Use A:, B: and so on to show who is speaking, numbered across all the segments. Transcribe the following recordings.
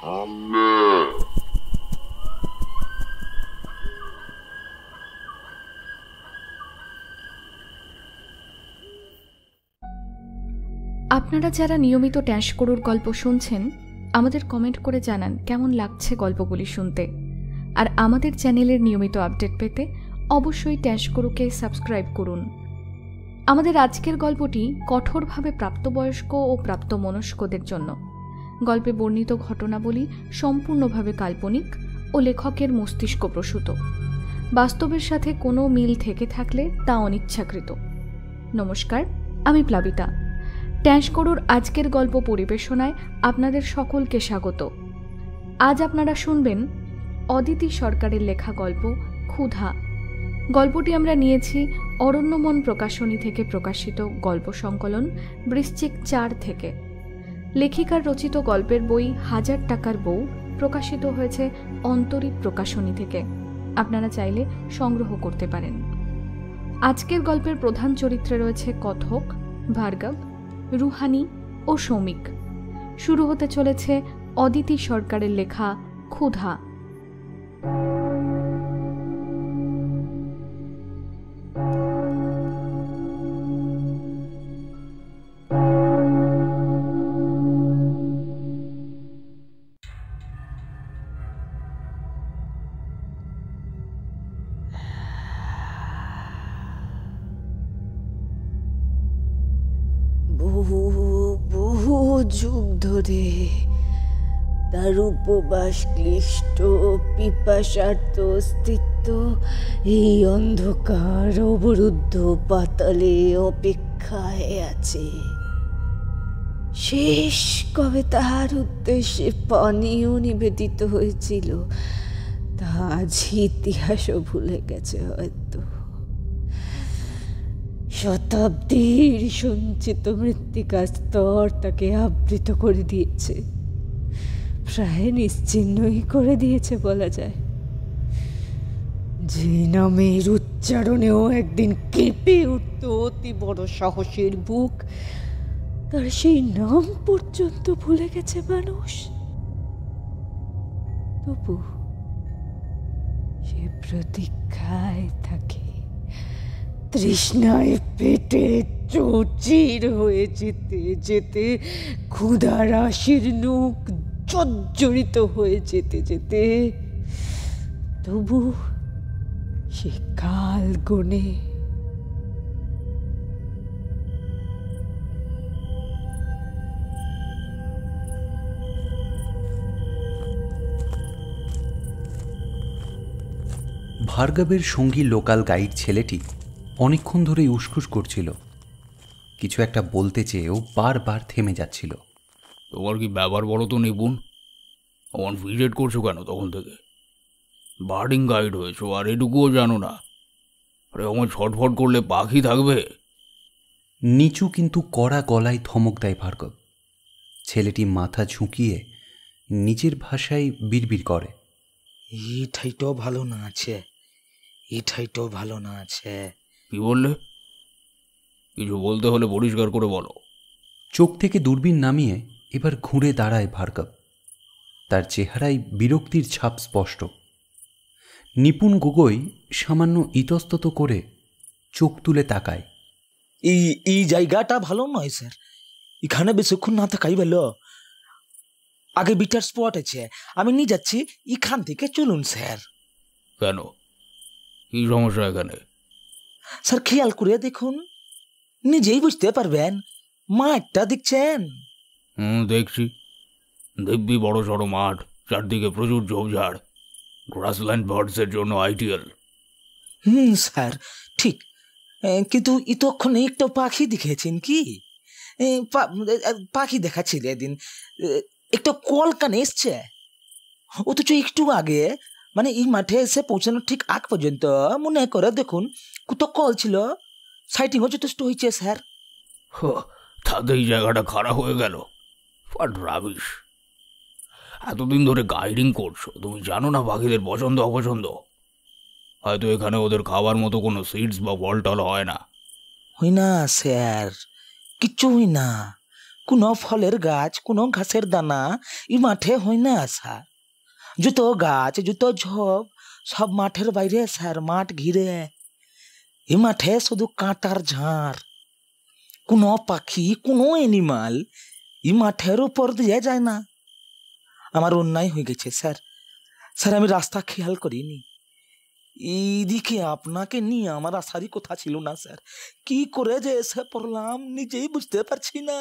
A: আপনারা যারা নিয়মিত ট্যাঁশকড়ুর গল্প শুনছেন, আমাদের কমেন্ট করে জানান কেমন লাগছে গল্পগুলি শুনতে। আর আমাদের চ্যানেলের নিয়মিত আপডেট পেতে অবশ্যই ট্যাঁশকড়ুকে সাবস্ক্রাইব করুন। আমাদের আজকের গল্পটি কঠোরভাবে প্রাপ্তবয়স্ক ও প্রাপ্তমনস্কদের জন্য। গল্পে বর্ণিত ঘটনাবলী সম্পূর্ণভাবে কাল্পনিক ও লেখকের মস্তিষ্ক প্রসূত। বাস্তবের সাথে কোনো মিল থেকে থাকলে তা অনিচ্ছাকৃত। নমস্কার, আমি প্লাবিতা। ট্যাঁশকড়ুর আজকের গল্প পরিবেশনায় আপনাদের সকলকে স্বাগত। আজ আপনারা শুনবেন অদিতি সরকারের লেখা গল্প ক্ষুধা। গল্পটি আমরা নিয়েছি অরণ্যমন প্রকাশনী থেকে প্রকাশিত গল্প সংকলন বৃশ্চিক 4 থেকে। লেখিকার রচিত গল্পের বই 1000 টাকার বউ প্রকাশিত হয়েছে অন্তরীপ প্রকাশনী থেকে। আপনারা চাইলে সংগ্রহ করতে পারেন। আজকের গল্পের প্রধান চরিত্রে রয়েছে কথক, ভার্গব, রুহানি ও সৌমিক। শুরু হতে চলেছে অদিতি সরকারের লেখা ক্ষুধা।
B: বহু যুগ ধরে তার উপবাস ক্লিষ্ট পিপাসার্ত অস্তিত্ব এই অন্ধকার অবরুদ্ধ পাতালে অপেক্ষায় আছে। শেষ কবে তাহার উদ্দেশ্যে পানীয় নিবেদিত হয়েছিল তা আজ ইতিহাসও ভুলে গেছে হয়তো। শতাব্দীর সঞ্চিত মৃত্তিকার স্তর তাকে আবৃত করে দিয়েছে, প্রায় নিশ্চিহ্নই করে দিয়েছে বলা যায়। যে নামের উচ্চারণেও একদিন কেঁপে উঠত অতি বড় সাহসের বুক, তার সেই নাম পর্যন্ত ভুলে গেছে মানুষ। তবু সে প্রতীক্ষায় থাকে, তৃষ্ণায় পেটে চৌচির হয়ে যেতে যেতে, ক্ষুধা রাশির নূক জর্জরিত হয়ে যেতে যেতে, তবু সে কাল গোনে।
C: ভার্গবের সঙ্গী লোকাল গাইড ছেলেটি অনেকক্ষণ ধরেই উসখুস করছিল। কিছু একটা বলতে চেয়েও বারবার থেমে যাচ্ছিল।
D: তোমার কি ব্যাপার বলো তো নিপুণ? আমার ভিজিট করছো কেন তখন থেকে? বার্ডিং গাইড হয়েছো আর এটুকুও জানো না? আরে আমার ছটফট করলে পাখি থাকবে?
C: নিচু কিন্তু কড়া গলায় ধমক দেয় ভার্গব। ছেলেটি মাথা ঝুঁকিয়ে নিজের ভাষায় বিড়বিড় করে,
E: এই ঠাইটাও ভালো না আছে, এই ঠাইটাও ভালো না আছে।
D: কি বললে? কিছু বলতে হলে পরিষ্কার করে বলো।
C: চোখ থেকে দূরবীন নামিয়ে এবার ঘুরে দাঁড়ায় ভার্গব। তার চেহারায় বিরক্তির ছাপ স্পষ্ট। নিপুণ গগৈ সামান্য ইতস্তত করে চোখ তুলে তাকায়।
E: এই জায়গাটা ভালো নয় স্যার, এখানে বেশিক্ষণ না থাকাই ভালো। আগে বিটার স্পট আছে, আমি নিয়ে যাচ্ছি, এখান থেকে চলুন স্যার।
D: কেন, কি সমস্যা এখানে?
E: স্যার খেয়াল করে দেখুন, নিজেই বুঝতে পারবেন। মাঠটা দেখছেন?
D: দেখছি। দিব্যি বড় সড়ো মাঠ, চারদিকে প্রচুর ঝোপঝাড়, গ্রাসল্যান্ড বার্ডসের জন্য আইডিয়াল।
E: স্যার ঠিক, কিন্তু এতক্ষণে একটা পাখি দেখেছেন কি? পাখি দেখাচ্ছিল এদিন, একটা কলকানে এসছে। অথচ একটু আগে, মানে এই মাঠে এসে পৌঁছানোর ঠিক আগ পর্যন্ত মনে করে দেখুন কত কল ছিল। সাইটিংও যথেষ্ট হয়েছে স্যার।
D: তাতে এই জায়গাটা খারাপ হয়ে গেল। What rubbish! এতদিন ধরে গাইডিং করছো, তুমি জানো না পাখিদের পছন্দ অপছন্দ? হয়তো এখানে ওদের খাবার মতো কোনো সিডস বা ফল টল হয় না।
E: হই না স্যার, কিচ্ছু হই না। কোনো ফলের গাছ, কোনো ঘাসের দানা এই মাঠে হয় না স্যার। যত গাছ, যত ঝোপ সব মাঠের বাইরে স্যার, মাঠ ঘিরে। এই মাঠে শুধু কাঁটার ঝাড়। কোনো পাখি, কোনো অ্যানিমাল এই মাঠের উপর দিয়ে যায় না। আমার অন্যায় হয়ে গেছে স্যার। স্যার আমি রাস্তা খেয়াল করিনি। এইদিকে আপনাকে নিয়ে আমার আসারই কথা ছিল না স্যার। কি করে যে এসে পড়লাম নিজেই বুঝতে পারছি না।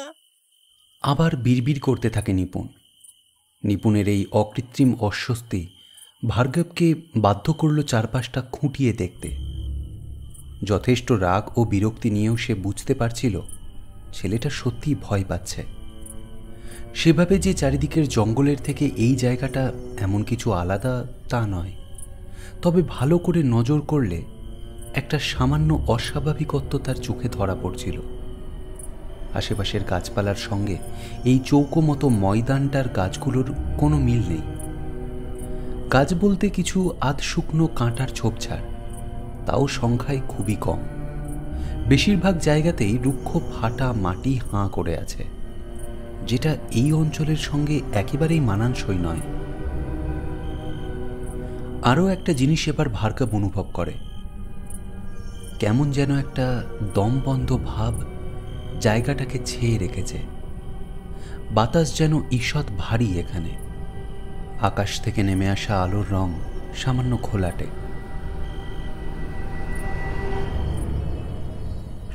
C: আবার বিড়বিড় করতে থাকে নিপুণ। নিপুণের এই অকৃত্রিম অস্বস্তি ভার্গবকে বাধ্য করল চারপাশটা খুঁটিয়ে দেখতে। যথেষ্ট রাগ ও বিরক্তি নিয়েও সে বুঝতে পারছিল ছেলেটা সত্যিই ভয় পাচ্ছে। সেভাবে যে চারিদিকের জঙ্গলের থেকে এই জায়গাটা এমন কিছু আলাদা তা নয়, তবে ভালো করে নজর করলে একটা সামান্য অস্বাভাবিকত্ব তার চোখে ধরা পড়ছিল। আশেপাশের গাছপালার সঙ্গে এই চৌকো মতো ময়দানটার গাছগুলোর কোনো মিল নেই। গাছ বলতে কিছু আধ শুকনো কাঁটার ঝোপঝাড়, তাও সংখ্যায় খুবই কম। বেশিরভাগ জায়গাতেই রুক্ষ ফাটা মাটি হাঁ করে আছে, যেটা এই অঞ্চলের সঙ্গে একেবারেই মানানসই নয়। আরও একটা জিনিস এবার ভার্গব অনুভব করে। কেমন যেন একটা দমবন্ধ ভাব জায়গাটাকে ছেয়ে রেখেছে। বাতাস যেন ঈষৎ ভারী এখানে। আকাশ থেকে নেমে আসা আলোর রং সামান্য ঘোলাটে।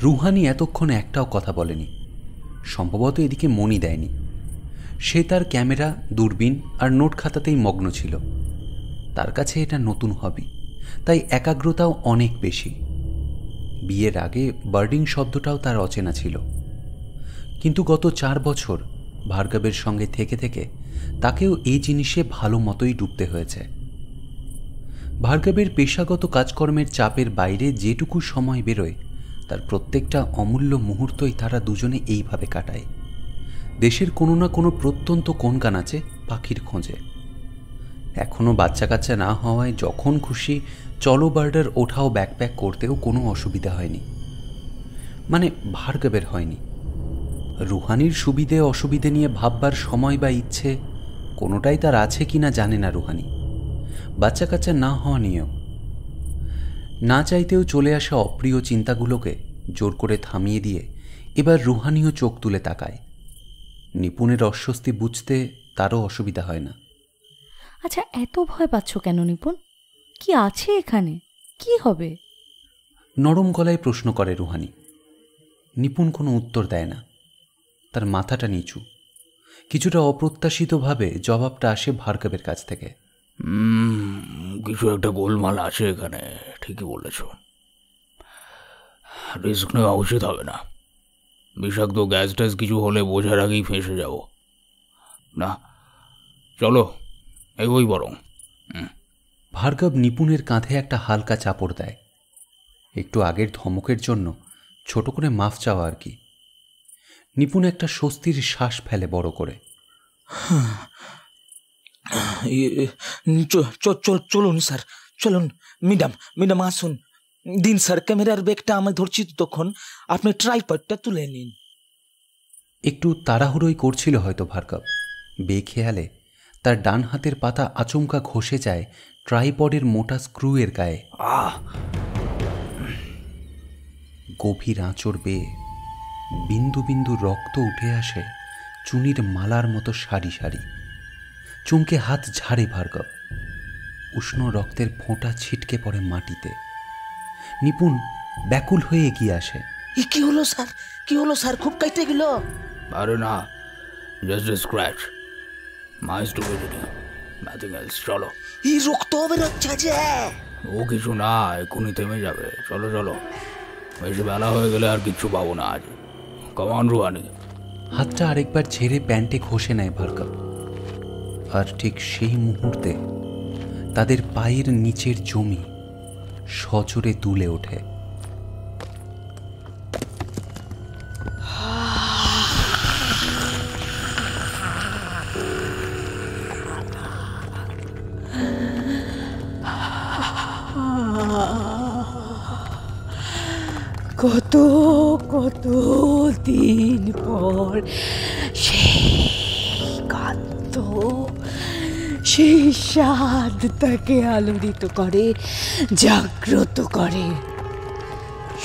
C: রুহানি এতক্ষণ একটাও কথা বলেনি। সম্ভবত এদিকে মনই দেয়নি। সে তার ক্যামেরা, দূরবীন আর নোট খাতাতেই মগ্ন ছিল। তার কাছে এটা নতুন হবি, তাই একাগ্রতাও অনেক বেশি। বিয়ের আগে বার্ডিং শব্দটাও তার অচেনা ছিল, কিন্তু গত 4 বছর ভার্গবের সঙ্গে থেকে থেকে তাকেও এই জিনিসে ভালো মতোই ডুবতে হয়েছে। ভার্গবের পেশাগত কাজকর্মের চাপের বাইরে যেটুকু সময় বেরোয় তার প্রত্যেকটা অমূল্য মুহূর্তই তারা দুজনে এইভাবে কাটায়। দেশের কোনো না কোনো প্রত্যন্ত কোণকানাচে পাখির খোঁজে। এখনও বাচ্চা কাচ্চা না হওয়ায় যখন খুশি চলো বার্ডার ওঠাও ব্যাকপ্যাক করতেও কোনো অসুবিধা হয়নি। মানে ভার্গবের হয়নি। রুহানির সুবিধে অসুবিধে নিয়ে ভাববার সময় বা ইচ্ছে কোনোটাই তার আছে কি না জানে না রুহানি। বাচ্চা কাচ্চা না হওয়া নিয়েও না চাইতেও চলে আসা অপ্রিয় চিন্তাগুলোকে জোর করে থামিয়ে দিয়ে এবার রুহানিও চোখ তুলে তাকায়। নিপুণের অস্বস্তি বুঝতে তারও অসুবিধা হয় না।
B: আচ্ছা, এত ভয় পাচ্ছ কেন নিপুণ? কি আছে এখানে? কি হবে?
C: নরম গলায় প্রশ্ন করে রুহানি। নিপুণ কোনো উত্তর দেয় না। তার মাথাটা নিচু। কিছুটা অপ্রত্যাশিতভাবে জবাবটা আসে ভার্গবের কাছ থেকে।
D: কিছু একটা গোলমাল আছে এখানে, ঠিকই বলেছ। রিস্ক নেওয়া উচিত হবে না। বিষাক্ত গ্যাস ট্যাস কিছু হলে বোঝার আগেই ফেঁসে যাব না। চলো এগোই বরং।
C: ভার্গব নিপুণের কাঁধে একটা হালকা চাপড় দেয়। একটু আগের ধমকের জন্য ছোট করে মাফ চাওয়া আর কি। নিপুণ একটা স্বস্তির শ্বাস ফেলে বড় করে।
E: চলুন স্যার, চলুন। ম্যাডাম আসুন। দিন স্যার ক্যামেরার ব্যাগটা আমি ধরছি তখন, আপনি ট্রাইপডটা তুলে নিন।
C: একটু তাড়াহুড়োই করছিল হয়তো ভার্গব। বেখেয়ালে তার ডান হাতের পাতা আচমকা ঘষে যায় ট্রাইপডের মোটা স্ক্রু এর গায়ে। গভীর আঁচড় বেয়ে বিন্দু বিন্দু রক্ত উঠে আসে চুনির মালার মতো সারি সারি। চমকে হাত ঝাড়ে ভার্গব। উষ্ণ রক্তের ফোঁটা ছিটকে পড়ে মাটিতে। নিপুণ ব্যাকুল হয়ে এগিয়ে আসে।
E: কি হলো স্যার? কি হলো স্যার? খুব কাইটে গেল?
D: আরে না, just a scratch, my stupidity, nothing else. চলো।
E: এই রক্ত বেরোচ্ছে যে।
D: ও কিছু না, এক্ষুনি থেমে যাবে। চলো চলো, বেশি বেলা হয়ে গেলে আর কিচ্ছু পাবো না আজ। কমান রুহানি।
C: হাতটা আরেকবার ছেড়ে প্যান্টে ঘষে নেয় ভার্গব। আর ঠিক সেই মুহূর্তে তাদের পায়ের নিচের জমি সজোরে দুলে ওঠে।
B: কত কত দিন পর সেই কান্ত, সেই স্বাদ তাকে আলোড়িত করে, জাগ্রত করে।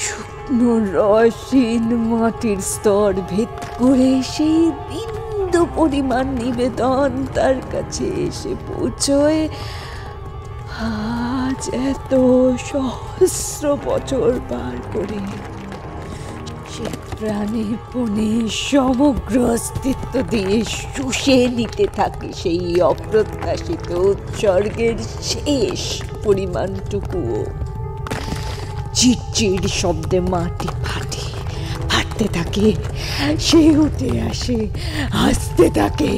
B: শুকনো রসহীন মাটির স্তর ভেদ করে সেই বিন্দু পরিমাণ নিবেদন তার কাছে এসে পৌঁছয় আজ এত সহস্র বছর পার করে। সে প্রাণে পণে সমগ্র অস্তিত্ব দিয়ে শুষে নিতে থাকে সেই অপ্রত্যাশিত উৎসর্গের শেষ পরিমাণটুকুও। চিটচিট শব্দে মাটি ফাটতে থাকে, সে উঠে আসে, আসতে থাকে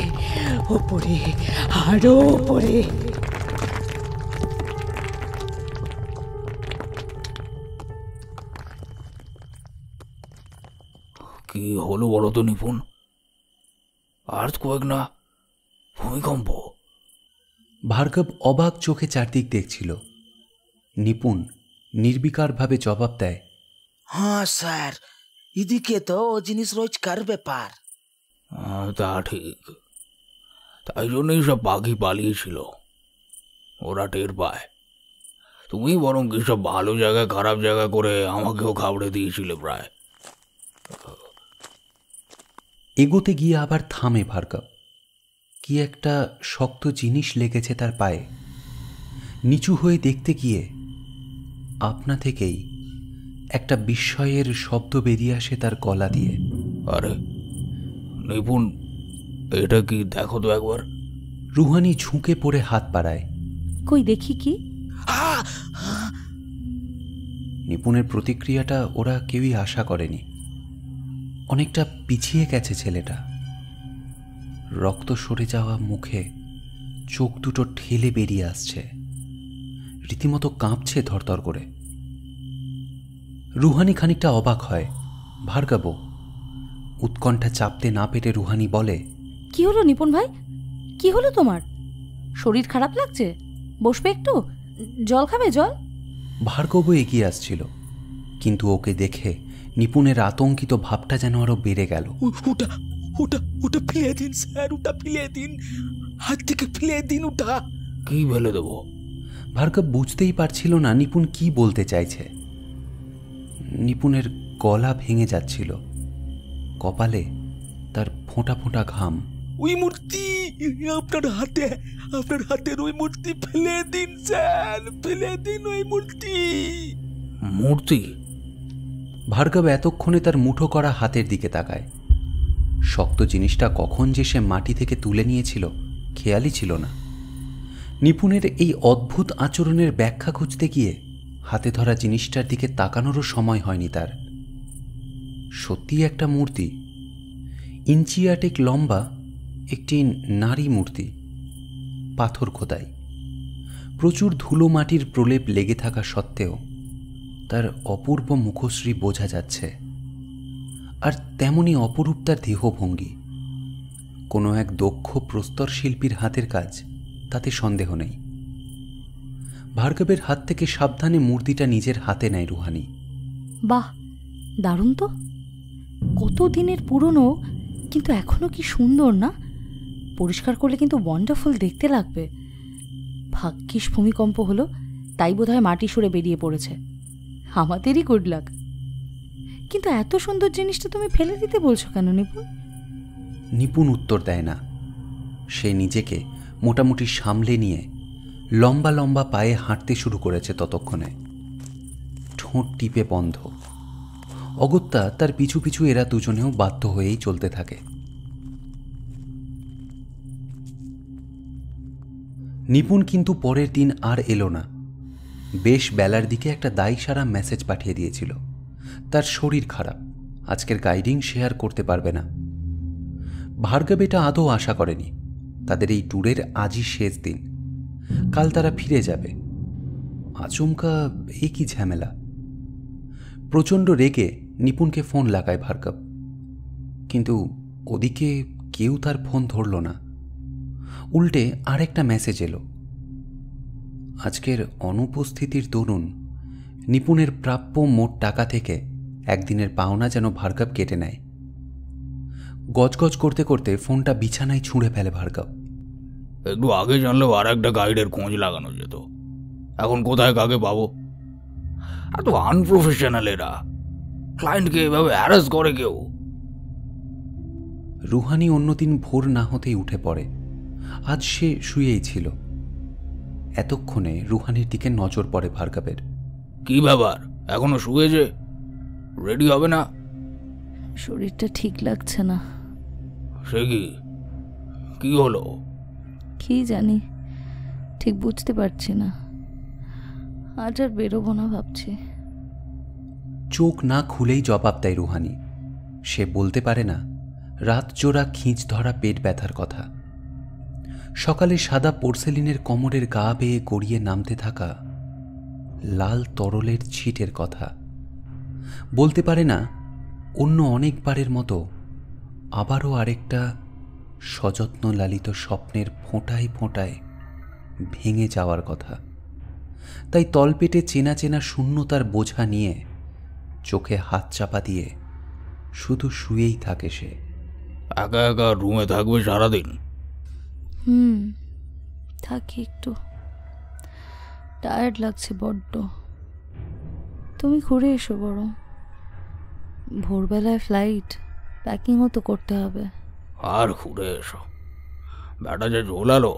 B: ওপরে, আরো ওপরে।
D: কি হলো বলো তো নিপুণ? আর্থকোয়েক না ভূমিকম্প?
C: ভার্গব অবাক চোখে চারদিক দেখছিল। নিপুণ নির্বিকারভাবে জবাব দেয়,
E: হ্যাঁ স্যার, এদিকে তো ও জিনিস রোজকার ব্যাপার।
D: তা ঠিক, তাই জন্যই সব পাখি পালিয়েছিল, ওরা টের পায়। তুমি বরং কি সব ভালো জায়গায় খারাপ জায়গা করে আমাকেও খাবড়ে দিয়েছিলে প্রায়।
C: এগোতে গিয়ে আবার থামে ভার্গব। কি একটা শক্ত জিনিস লেগেছে তার পায়ে। নিচু হয়ে দেখতে গিয়ে আপনা থেকেই একটা বিস্ময়ের শব্দ বেরিয়ে আসে তার গলা দিয়ে।
D: আরে নিপুণ, এটা কি দেখো তো একবার।
C: রুহানি ঝুঁকে পড়ে হাত বাড়ায়।
B: কই দেখি কি?
C: নিপুণের প্রতিক্রিয়াটা ওরা কেউই আশা করেনি। অনেকটা পিছিয়ে গেছে ছেলেটা। রক্ত সরে যাওয়া মুখে চোখ দুটো ঠেলে বেরিয়ে আসছে, রীতিমতো কাঁপছে ধরধর করে। রুহানি খানিকটা অবাক হয়। ভার্গব উৎকণ্ঠা চাপতে না পেরে রুহানি বলে,
F: কি হলো নিপুণ ভাই? কি হলো তোমার? শরীর খারাপ লাগছে? বসবে একটু, জল খাবে? জল?
C: ভার্গব এগিয়ে আসছিল, কিন্তু ওকে দেখে নিপুণের আতঙ্কিত ভাবটা যেন আরো বেড়ে গেল।
E: ওটা ওটা ওটা ফেলে দিন স্যার, ওটা ফেলে দিন, হাত থেকে ফেলে দিন ওটা।
D: কি ফেলে দেবো?
C: ভার্গব বুঝতেই পারছিল না নিপুণ কি বলতে চাইছে। নিপুণের গলা ভেঙে যাচ্ছিল, কপালে তার ফোঁটা ফোঁটা ঘাম।
E: ওই মূর্তি আপনার হাতের ওই মূর্তি ফেলে দিন স্যার, ফেলে দিন ওই মূর্তি।
D: মূর্তি?
C: ভার্গব এতক্ষণে তার মুঠো করা হাতের দিকে তাকায়। শক্ত জিনিসটা কখন যে সে মাটি থেকে তুলে নিয়েছিল খেয়ালই ছিল না। নিপুণের এই অদ্ভুত আচরণের ব্যাখ্যা খুঁজতে গিয়ে হাতে ধরা জিনিসটার দিকে তাকানোরও সময় হয়নি তার। সত্যি একটা মূর্তি, ইঞ্চিয়াটেক লম্বা একটি নারী মূর্তি, পাথর খোদাই। প্রচুর ধুলো মাটির প্রলেপ লেগে থাকা সত্ত্বেও তার অপূর্ব মুখশ্রী বোঝা যাচ্ছে। আর তেমনি অপরূপ তার দেহভঙ্গি। কোনো এক দক্ষ প্রস্তর শিল্পীর হাতের কাজ, তাতে সন্দেহ নেই। ভার্গবের হাত থেকে সাবধানে মূর্তিটা নিজের হাতে নেয় রুহানি।
F: বাহ, দারুণ তো! কত দিনের পুরনো, কিন্তু এখনো কি সুন্দর না? পরিষ্কার করলে কিন্তু ওয়ান্ডারফুল দেখতে লাগবে। ভাগ্যিস ভূমিকম্প হলো, তাই বোধহয় মাটি সরে বেরিয়ে পড়েছে। আমাদেরই গুড লাক। কিন্তু এত সুন্দর জিনিসটা তুমি ফেলে দিতে বলছো কেন নিপুণ?
C: নিপুণ উত্তর দেয় না। সে নিজেকে মোটামুটি সামলে নিয়ে লম্বা লম্বা পায়ে হাঁটতে শুরু করেছে ততক্ষণে। ঠোঁট টিপে বন্ধ। অগত্যা তার পিছু পিছু এরা দুজনেও বাধ্য হয়েই চলতে থাকে। নিপুণ কিন্তু পরের দিন আর এলো না। বেশ বেলার দিকে একটা দায়সারা মেসেজ পাঠিয়ে দিয়েছিল। তার শরীর খারাপ, আজকের গাইডিং শেয়ার করতে পারবে না। ভার্গব এটা আদৌ আশা করেনি। তাদের এই ট্যুরের আজই শেষ দিন, কাল তারা ফিরে যাবে। আচমকা এই কি ঝামেলা! প্রচণ্ড রেগে নিপুণকে ফোন লাগায় ভার্গব, কিন্তু ওদিকে কেউ তার ফোন ধরল না। উল্টে আরেকটা মেসেজ এলো। আজকের অনুপস্থিতির দরুন নিপুণের প্রাপ্য মোট টাকা থেকে একদিনের পাওনা যেন ভার্গব কেটে নেয়। গজগজ করতে করতে ফোনটা বিছানায় ছুঁড়ে ফেলে ভার্গব।
D: একটু আগে জানলেও আর একটা গাইডের খোঁজ লাগানো যেত। এখন কোথায় কাকে পাবো? এত আনপ্রফেশনাল এরা, ক্লায়েন্টকে এভাবে হ্যারাস করে কেউ।
C: রুহানি অন্যদিন ভোর না হতেই উঠে পড়ে। আজ সে শুয়েই ছিল। এতক্ষণে রুহানির দিকে নজর পড়ে ভার্গবের।
D: কি ব্যাপার, এখনো শুয়েছে? রেডি হবে না?
F: শরীরটা ঠিক লাগছে না।
D: সে কি হলো?
F: কি জানি, ঠিক বুঝতে পারছি না। আজ আর বেরোবো না ভাবছি।
C: চোখ না খুলেই জবাব দেয় রুহানি। সে বলতে পারে না রাত জোড়া খিঁচ ধরা পেট ব্যথার কথা, সকালে সাদা পোর্সেলিনের কোমরের গা বেয়ে গড়িয়ে নামতে থাকা লাল তরলের ছিটের কথা। বলতে পারে না অন্য অনেকবারের মতো আবারও আরেকটা সযত্ন লালিত স্বপ্নের ফোঁটায় ফোঁটায় ভেঙে যাওয়ার কথা। তাই তলপেটে চেনা চেনা শূন্যতার বোঝা নিয়ে চোখে হাত চাপা দিয়ে শুধু শুয়েই থাকে সে।
D: একা একা রুমে থাকবে সারাদিন?
F: থাকি, একটু টায়ার্ড লাগছে বড্ড। তুমি ঘুরে এসো বরং, ভোরবেলায় ফ্লাইট, প্যাকিংও তো করতে হবে।
D: আর ঘুরে এসো, ব্যাটা যে ঝোলালো।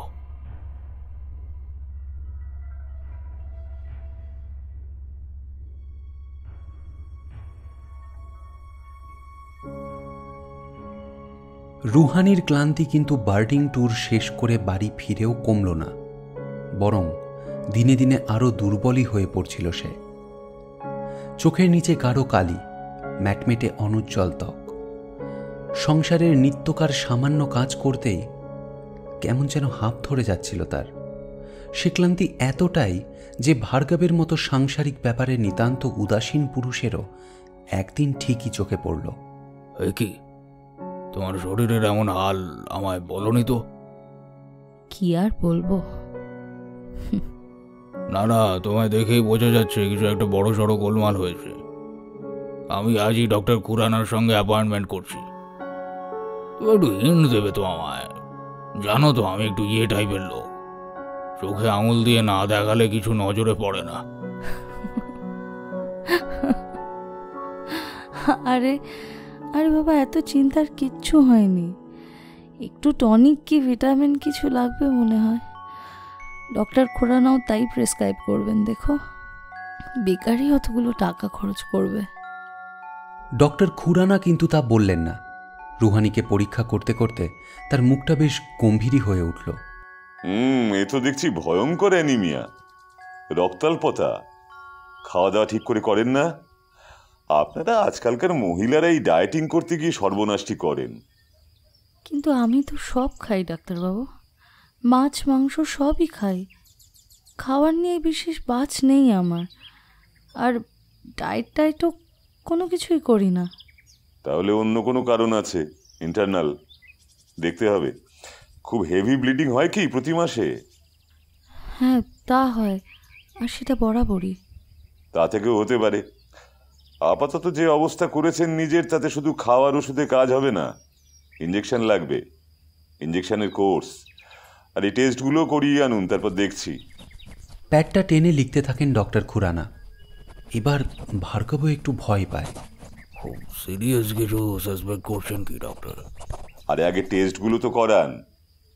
C: রুহানির ক্লান্তি কিন্তু বার্ডিং ট্যুর শেষ করে বাড়ি ফিরেও কমল না, বরং দিনে দিনে আরও দুর্বলই হয়ে পড়ছিল সে। চোখের নিচে গাঢ় কালি, ম্যাটমেটে অনুজ্জ্বল ত্বক। সংসারের নিত্যকার সামান্য কাজ করতেই কেমন যেন হাঁপ ধরে যাচ্ছিল তার। সে ক্লান্তি এতটাই যে ভার্গবের মতো সাংসারিক ব্যাপারে নিতান্ত উদাসীন পুরুষেরও একদিন ঠিকই চোখে পড়ল।
D: কি তোমার শরীরের এমন হাল আমায় বলনি তো?
F: কি আর বলবো।
D: না, তোমায় দেখেই বোঝা যাচ্ছে কিছু একটা বড় সড়ো গোলমাল হয়েছে। আমি আজই ডক্টর খুরানার সঙ্গে অ্যাপয়েন্টমেন্ট করছি। তুমি একটু হিন্ট দেবে তো আমায়? জানো তো আমি একটু টাইপের লোক, চোখে আঙুল দিয়ে না দেখালে কিছু নজরে পড়ে না।
F: আরে আরে বাবা, এত চিন্তার কিচ্ছু হয়নি। একটু টনিক কি ভিটামিন কিছু লাগবে মনে হয়, ডক্টর খুরানাও তাই প্রেসক্রাইব করবেন। দেখো, বেকারই অতগুলো টাকা খরচ করবে।
C: ডক্টর খুরানা কিন্তু তা বললেন না। রুহানিকে পরীক্ষা করতে করতে তার মুখটা বেশ গম্ভীরই হয়ে উঠল।
G: এ তো দেখছি ভয়ঙ্কর অ্যানিমিয়া, রক্তাল্পতা। খাওয়া দাওয়া ঠিক করে করেন না? আপনারা আজকালকার মহিলারা এই ডায়েটিং করতে গিয়ে সর্বনাশটি করেন।
F: কিন্তু আমি তো সব খাই ডাক্তারবাবু, মাছ মাংস সবই খাই। খাওয়ার নিয়ে বিশেষ বাছ নেই আমার, আর ডায়েটও কোনো কিছুই করি না।
G: তাহলে অন্য কোনো কারণ আছে, ইন্টারনাল, দেখতে হবে। খুব হেভি ব্লিডিং হয় কি প্রতি মাসে?
F: হ্যাঁ, তা হয়, আর সেটা বরাবরই।
G: তা থেকেও হতে পারে। আপাতত যে অবস্থা করেছেন নিজের, তাতে শুধু খাওয়ার ওষুধে কাজ হবে না, ইঞ্জেকশন লাগবে, ইঞ্জেকশনের কোর্স। আর এই টেস্টগুলো করিয়ে আনুন, তারপর দেখছি।
C: প্যাডটা টেনে লিখতে থাকেন ডক্টর খুরানা। এবার ভার্গবও একটু ভয় পায়।
D: খুব সিরিয়াস কিছু সাসপেক্ট করছেন কি ডক্টর?
G: আরে আগে টেস্টগুলো তো করান,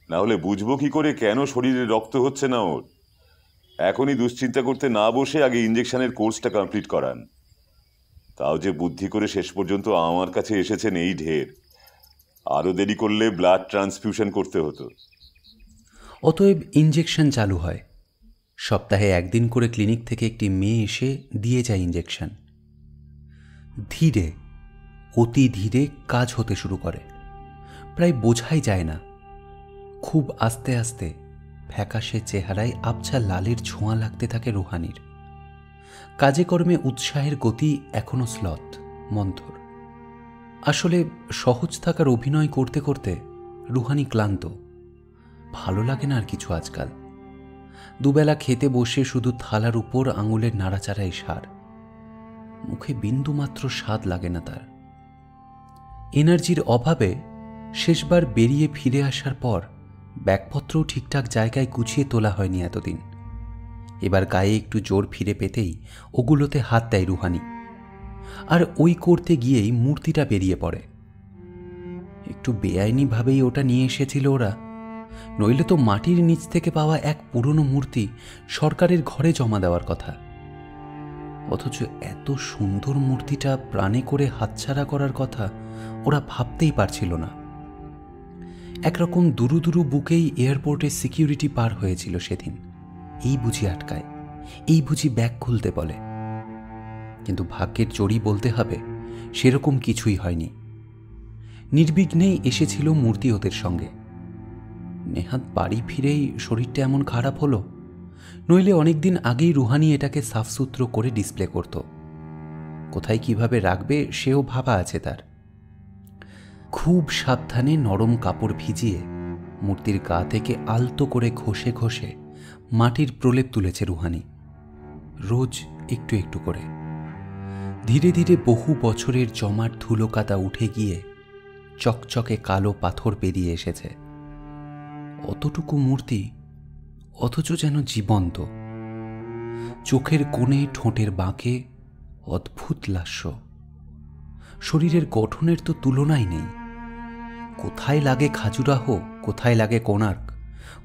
G: না হলে বুঝবো কি করে কেন শরীরে রক্ত হচ্ছে না ওর। এখনই দুশ্চিন্তা করতে না বসে আগে ইঞ্জেকশনের কোর্সটা কমপ্লিট করান। তাও যে বুদ্ধি করে শেষ পর্যন্ত আমার কাছে এসেছেন এই ঢের। আরও দেরি করলে ব্লাড ট্রান্সফিউশন করতে হতো।
C: অতএব ইঞ্জেকশন চালু হয়। সপ্তাহে একদিন করে ক্লিনিক থেকে একটি মেয়ে এসে দিয়ে যায় ইঞ্জেকশন। ধীরে, অতি ধীরে কাজ হতে শুরু করে। প্রায় বোঝাই যায় না। খুব আস্তে আস্তে ফ্যাকাশে চেহারায় আবছা লালের ছোঁয়া লাগতে থাকে রুহানির। কাজে কর্মে উৎসাহের গতি এখনো স্লথ, মন্থর। আসলে সহজ থাকার অভিনয় করতে করতে রুহানি ক্লান্ত। ভালো লাগে না আর কিছু আজকাল। দুবেলা খেতে বসে শুধু থালার উপর আঙুলের নাড়াচাড়াই সার। মুখে বিন্দুমাত্র স্বাদ লাগে না তার। এনার্জির অভাবে শেষবার বেরিয়ে ফিরে আসার পর ব্যাগপত্রও ঠিকঠাক জায়গায় গুছিয়ে তোলা হয়নি এতদিন। এবার গায়ে একটু জোর ফিরে পেতেই ওগুলোতে হাত দেয় রুহানি, আর ওই করতে গিয়েই মূর্তিটা বেরিয়ে পড়ে। একটু বেআইনিভাবেই ওটা নিয়ে এসেছিল ওরা, নইলে তো মাটির নিচ থেকে পাওয়া এক পুরনো মূর্তি সরকারের ঘরে জমা দেওয়ার কথা। অথচ এত সুন্দর মূর্তিটা প্রাণে করে হাতছাড়া করার কথা ওরা ভাবতেই পারছিল না। একরকম দুরু দুরু বুকেই এয়ারপোর্টে সিকিউরিটি পার হয়েছিল সেদিন। এই বুঝি আটকায়, এই বুঝি ব্যাগ খুলতে বলে। কিন্তু ভাগ্যের জোরই বলতে হবে, সেরকম কিছুই হয়নি। নির্বিঘ্নেই এসেছিল মূর্তি ওদের সঙ্গে। নেহাত বাড়ি ফিরেই শরীরটা এমন খারাপ হলো, নইলে অনেকদিন আগেই রুহানি এটাকে সাফসুত্র করে ডিসপ্লে করত। কোথায় কিভাবে রাখবে সেও ভাবা আছে তার। খুব সাবধানে নরম কাপড় ভিজিয়ে মূর্তির গা থেকে আলতো করে ঘষে ঘষে মাটির প্রলেপ তুলেছে রুহানি, রোজ একটু একটু করে। ধীরে ধীরে বহু বছরের জমাট ধুলো কাদা উঠে গিয়ে চকচকে কালো পাথর বেরিয়ে এসেছে। অতটুকু মূর্তি, অথচ যেন জীবন্ত। চোখের কোণে, ঠোঁটের বাঁকে অদ্ভুত লাস্য। শরীরের গঠনের তো তুলনাই নেই। কোথায় লাগে খাজুরাহো, কোথায় লাগে কোণার্ক,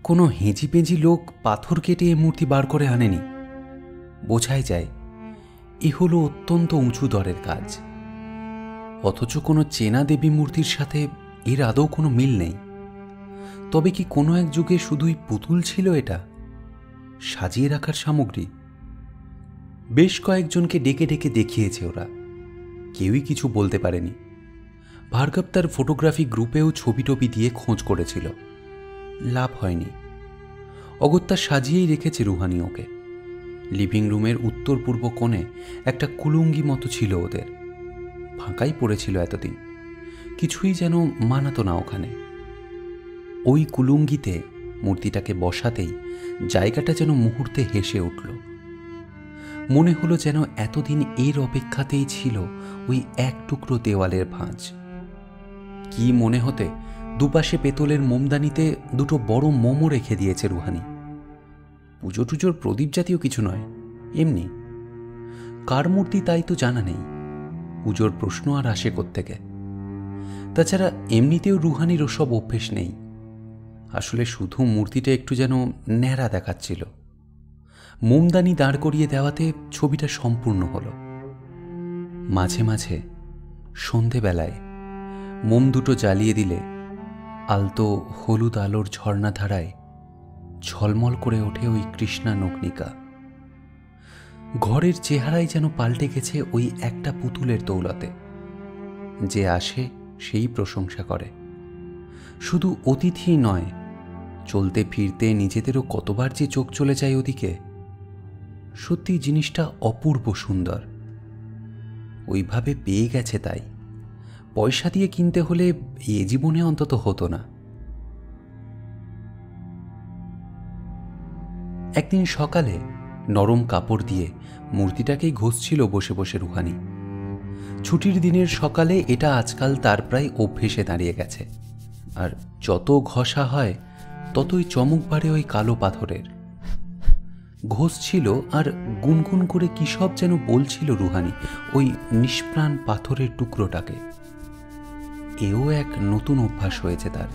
C: কোনো হেঁজি পেঁজি লোক পাথর কেটে এ মূর্তি বার করে আনেনি। বোঝাই যায় এ হলো অত্যন্ত উঁচু দরের কাজ। অথচ কোনো চেনা দেবী মূর্তির সাথে এর আদৌ কোনো মিল নেই। তবে কি কোনো এক যুগে শুধুই পুতুল ছিল এটা, সাজিয়ে রাখার সামগ্রী? বেশ কয়েকজনকে ডেকে ডেকে দেখিয়েছে ওরা, কেউই কিছু বলতে পারেনি। ভার্গব তার ফটোগ্রাফি গ্রুপেও ছবি টবি দিয়ে খোঁজ করেছিল, লাভ হয়নি। অগত্যা সাজিয়েই রেখেছে রুহানি ওকে। লিভিং রুমের উত্তর পূর্ব কোণে একটা কুলুঙ্গি মতো ছিল ওদের, ফাঁকাই পড়েছিল এতদিন, কিছুই যেন মানাতো না ওখানে। ওই কুলুঙ্গিতে মূর্তিটাকে বসাতেই জায়গাটা যেন মুহূর্তে হেসে উঠল। মনে হলো যেন এতদিন এর অপেক্ষাতেই ছিল ওই এক টুকরো দেওয়ালের ভাঁজ। কি মনে হতে দুপাশে পেতলের মোমদানিতে দুটো বড় মোমো রেখে দিয়েছে রুহানি। পুজো টুজোর প্রদীপ জাতীয় কিছু নয়, এমনি। কার মূর্তি তাই তো জানা নেই, পুজোর প্রশ্ন আর আসে কোত্থেকে। তাছাড়া এমনিতেও রুহানির ওসব অভ্যেস নেই। আসলে শুধু মূর্তিটা একটু যেন ন্যাড়া দেখাচ্ছিল। মোমদানি দাঁড় করিয়ে দেওয়াতে ছবিটা সম্পূর্ণ হলো। মাঝে মাঝে সন্ধেবেলায় মোম দুটো জ্বালিয়ে দিলে আলতো হলুদ আলোর ঝর্ণাধারায় ঝলমল করে ওঠে ওই কৃষ্ণা নগ্নিকা। ঘরের চেহারাই যেন পাল্টে গেছে ওই একটা পুতুলের দৌলতে। যে আসে সেই প্রশংসা করে। শুধু অতিথি নয়, চলতে ফিরতে নিজেদেরও কতবার যে চোখ চলে যায় ওদিকে। সত্যি জিনিসটা অপূর্ব সুন্দর। ওইভাবে পেয়ে গেছে, তাই পয়সা দিয়ে কিনতে হলে এ জীবনে অন্তত হতো না। একদিন সকালে নরম কাপড় দিয়ে মূর্তিটাকেই ঘষছিল বসে বসে রুহানি। ছুটির দিনের সকালে এটা আজকাল তার প্রায় অভ্যেসে দাঁড়িয়ে গেছে। আর যত ঘষা হয় ততই চমক বাড়ে ওই কালো পাথরের। ঘষছিল আর গুনগুন করে কি সব যেন বলছিল রুহানি ওই নিষ্প্রাণ পাথরের টুকরোটাকে। এও এক নতুন অভ্যাস হয়েছে তার।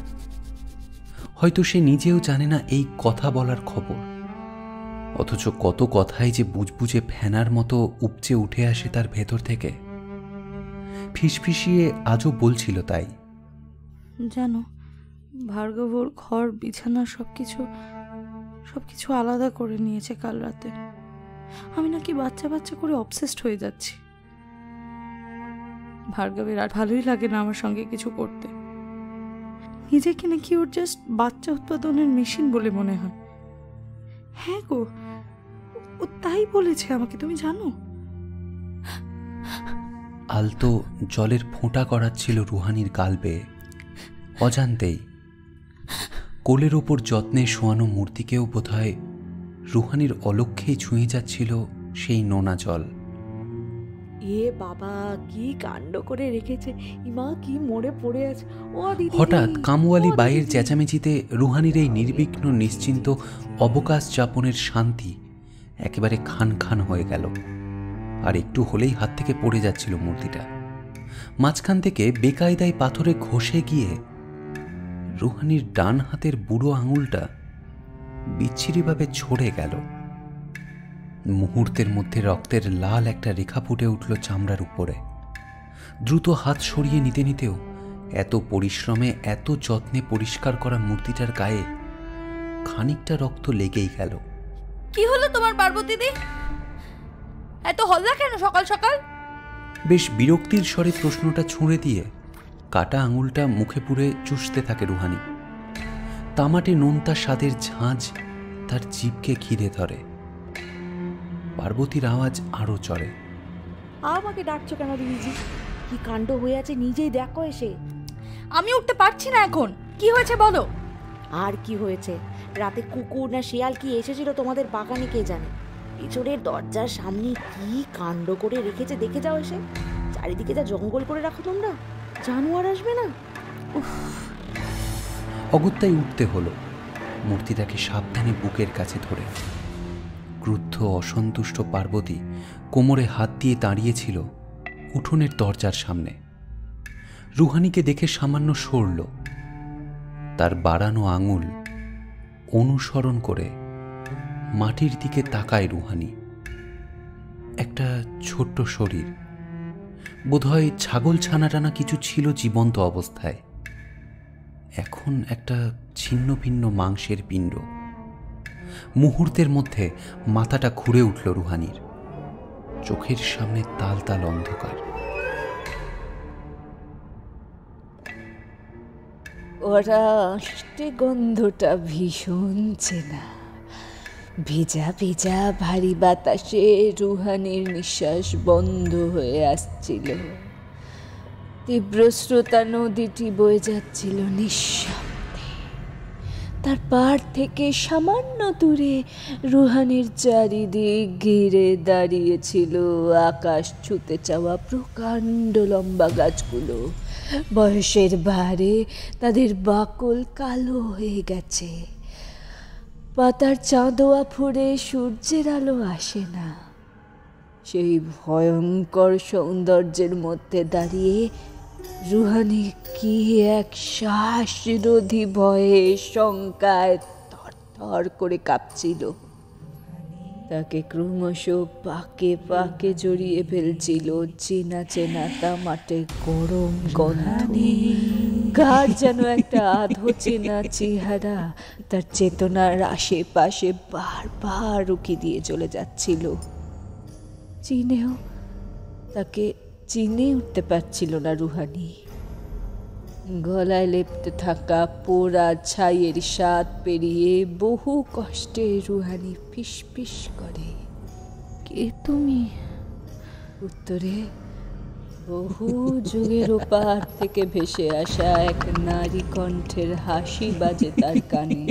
C: হয়তো সে নিজেও জানে না এই কথা বলার খবর, অথচ কত কথাই যে বুঝবুঝে ফেনার মতো উপচে উঠে আসে তার ভেতর থেকে। ফিসফিসিয়ে আজও বলছিল তাই।
F: জানো, ভার্গব ওর ঘর, বিছানা সবকিছু আলাদা করে নিয়েছে কাল রাতে। আমি নাকি বাচ্চা বাচ্চা করে অবসেসড হয়ে যাচ্ছি। ভার্গবের আর ভালোই লাগে না আমার সঙ্গে কিছু করতে। নিজেকে নাকি ওর জাস্ট বাচ্চা উৎপাদনের মেশিন বলে মনে হয়। হ্যাঁ গো, ও তাই বলেছে আমাকে, তুমি জানো।
C: আলতো জলের ফোঁটা করাচ্ছিল রুহানির গাল বেয়ে। অজান্তেই কোলের ওপর যত্নে শোয়ানো মূর্তিকেও বোধহয় রুহানির অলক্ষ্যেই ছুঁয়ে যাচ্ছিল সেই নোনা জল।
B: এ বাবা, কি কাণ্ড করে রেখেছে! ইমা, কি মরে পড়ে আছে! ও দিদি!
C: হঠাৎ কামওয়ালি বাইয়ের চেঁচামেচিতে রুহানির এই নির্বিঘ্ন নিশ্চিন্ত অবকাশ যাপনের শান্তি একেবারে খান খান হয়ে গেল। আর একটু হলেই হাত থেকে পড়ে যাচ্ছিল মূর্তিটা। মাঝখান থেকে বেকায়দায় পাথরে ঘষে গিয়ে রুহানির ডান হাতের বুড়ো আঙুলটা বিচ্ছিরিভাবে ছড়ে গেল। মুহূর্তের মধ্যে রক্তের লাল একটা রেখা ফুটে উঠল চামড়ার উপরে। দ্রুত হাত সরিয়ে নিতে নিতেও এত পরিশ্রমে এত যত্নে পরিষ্কার করা মূর্তিটার গায়ে খানিকটা রক্ত লেগেই গেল।
F: কি হলো তোমার পার্বতীদি? এত হল্লা কেন সকাল সকাল?
C: বেশ বিরক্তির স্বরে প্রশ্নটা ছুঁড়ে দিয়ে কাটা আঙুলটা মুখে পুরে চুষতে থাকে রুহানি। তামাটে নোনতা স্বাদের ঝাঁঝ তার জিভকে ঘিরে ধরে। পার্বতীর আওয়াজ আরো চড়ে।
B: আমাকে ডাকছো কেন দিদিজি? কি কাণ্ড হয়ে আছে নিজেই দেখো এসে।
F: আমি উঠতে পারছি না এখন। কি হয়েছে বলো।
B: আর কি হয়েছে? রাতে কুকুর না শিয়াল কি এসেছিল তোমাদের বাগানে কে জানে। পিছনের দরজার সামনে কি কাণ্ড করে রেখেছে দেখে যাও এসে। চারিদিকে যা জঙ্গল করে রাখো তোমরা, জানোয়ার আসবে না?
C: অগত্যাই উঠতে হলো মূর্তিটাকে সাবধানে বুকের কাছে ধরে। ক্রুদ্ধ অসন্তুষ্ট পার্বতী কোমরে হাত দিয়ে দাঁড়িয়েছিল উঠোনের দরজার সামনে। রুহানিকে দেখে সামান্য সরল। তার বাড়ানো আঙুল অনুসরণ করে মাটির দিকে তাকায় রুহানি। একটা ছোট্ট শরীর, বোধহয় ছাগল ছানাটানা কিছু ছিল জীবন্ত অবস্থায়। এখন একটা ছিন্ন ভিন্ন মাংসের পিণ্ড। মুহূর্তের মধ্যে মাথাটা ঘুরে উঠল রুহানির। চোখের সামনে তাল তাল অন্ধকার।
B: ওরা আসতে গন্ধটা ভীষণ চেনা। ভেজা ভেজা ভারী বাতাসে রুহানির নিঃশ্বাস বন্ধ হয়ে আসছিল। তীব্র স্রোতা নদীটি বয়ে যাচ্ছিল নিঃশব্দে। তার পাড় থেকে সামান্য দূরে রুহানির চারিদিক ঘিরে দাঁড়িয়েছিল আকাশ ছুঁতে চাওয়া প্রকাণ্ড লম্বা গাছগুলো। বয়সের ভারে তাদের বাকল কালো হয়ে গেছে। পাতার চাঁদোয়া ফুঁড়ে সূর্যের আলো আসে না। সেই ভয়ঙ্কর সৌন্দর্যের মধ্যে দাঁড়িয়ে রুহানি কি এক শ্বাসরোধী ভয়ে শঙ্কায় থরথর করে কাঁপছিল। তাকে ক্রমশ পাকে পাকে জড়িয়ে ফেলছিল চেনা চেনা তামাটে গরম গন্ধ। গাঢ় যেন একটা আধো চেনা চেহারা তার চেতনার আশেপাশে বারবার উকি দিয়ে চলে যাচ্ছিল। তাকে চিনে উঠতে পারছিল না রুহানি। গলায় লেপ্টে থাকা পোড়া ছাইয়ের স্বাদ পেরিয়ে বহু কষ্টে রুহানি ফিসফিস করে, কে তুমি? উত্তরে বহু যুগের ওপার থেকে ভেসে আসা এক নারী কণ্ঠের হাসি বাজে তার কানে।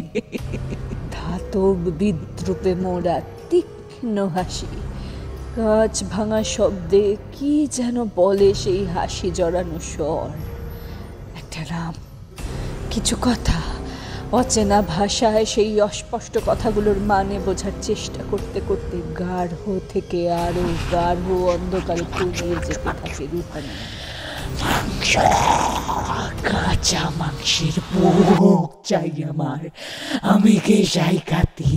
B: ধাতব বিদ্রুপে মোড়া তীক্ষ্ণ হাসি। কাঁচ ভাঙা শব্দে কি যেন বলে সেই হাসি জড়ানো স্বর। একটা নাম, কিছু কথা, অচেনা ভাষায় সেই অস্পষ্ট কথাগুলোর মানে বোঝার চেষ্টা করতে করতে গাঢ় থেকে আরো গাঢ় অন্ধকারে তলিয়ে যেতে থাকে রুহানি। কাঁচা মাংসের ভোগ চাই আমার, আমি কে চাই কাতি।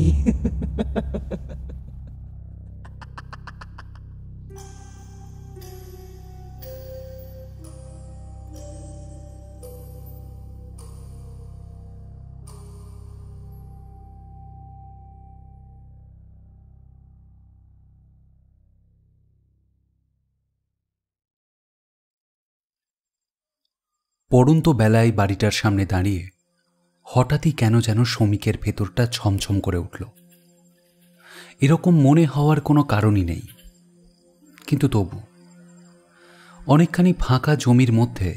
C: পড়ন্ত বেলায় বাড়িটার সামনে দাঁড়িয়ে হঠাৎই কেন যেন শ্রমিকের ভেতরটা ছমছম করে উঠল। এরকম মনে হওয়ার কোনো কারণই নেই, কিন্তু তবু অনেকখানি ফাঁকা জমির মধ্যে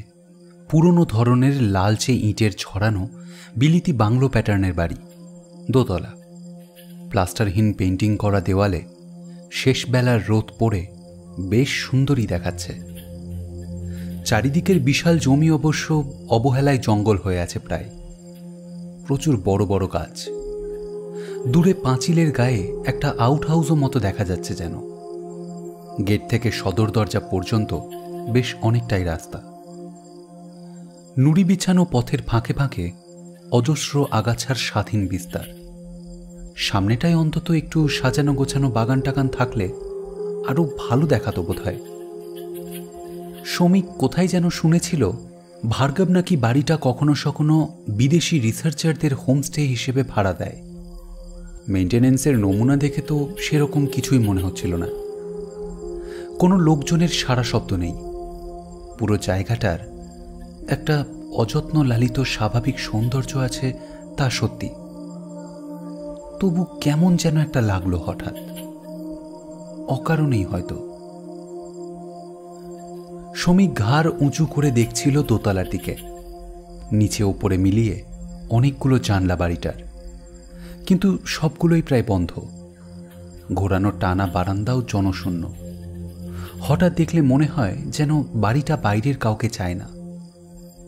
C: পুরনো ধরনের লালচে ইটের ছড়ানো বিলিতি বাংলো প্যাটার্নের বাড়ি, দোতলা, প্লাস্টারহীন পেন্টিং করা দেওয়ালে শেষবেলার রোদ পড়ে বেশ সুন্দরই দেখাচ্ছে। চারিদিকের বিশাল জমি অবশ্য অবহেলায় জঙ্গল হয়ে আছে প্রায়, প্রচুর বড় বড় গাছ। দূরে পাঁচিলের গায়ে একটা আউট হাউসও মতো দেখা যাচ্ছে যেন। গেট থেকে সদর দরজা পর্যন্ত বেশ অনেকটাই রাস্তা। নুড়ি বিছানো পথের ফাঁকে ফাঁকে অজস্র আগাছার স্বাধীন বিস্তার। সামনেটায় অন্তত একটু সাজানো গোছানো বাগান টাগান থাকলে আরো ভালো দেখাতো বোধহয়। শ্রমিক কোথায় যেন শুনেছিল ভার্গব নাকি বাড়িটা কখনো সখনো বিদেশি রিসার্চারদের হোমস্টে হিসেবে ভাড়া দেয়। মেইনটেনেন্সের নমুনা দেখে তো সেরকম কিছুই মনে হচ্ছিল না। কোনো লোকজনের সারা শব্দ নেই। পুরো জায়গাটার একটা অযত্ন লালিত স্বাভাবিক সৌন্দর্য আছে, তা সত্যি। তবু কেমন যেন একটা লাগলো হঠাৎ, অকারণেই হয়তো। শ্রমিক ঘাড় উঁচু করে দেখছিল দোতলার দিকে। নিচে ওপরে মিলিয়ে অনেকগুলো জানলা বাড়িটার, কিন্তু সবগুলোই প্রায় বন্ধ। ঘোরানো টানা বারান্দাও জনশূন্য। হঠাৎ দেখলে মনে হয় যেন বাড়িটা বাইরের কাউকে চায় না,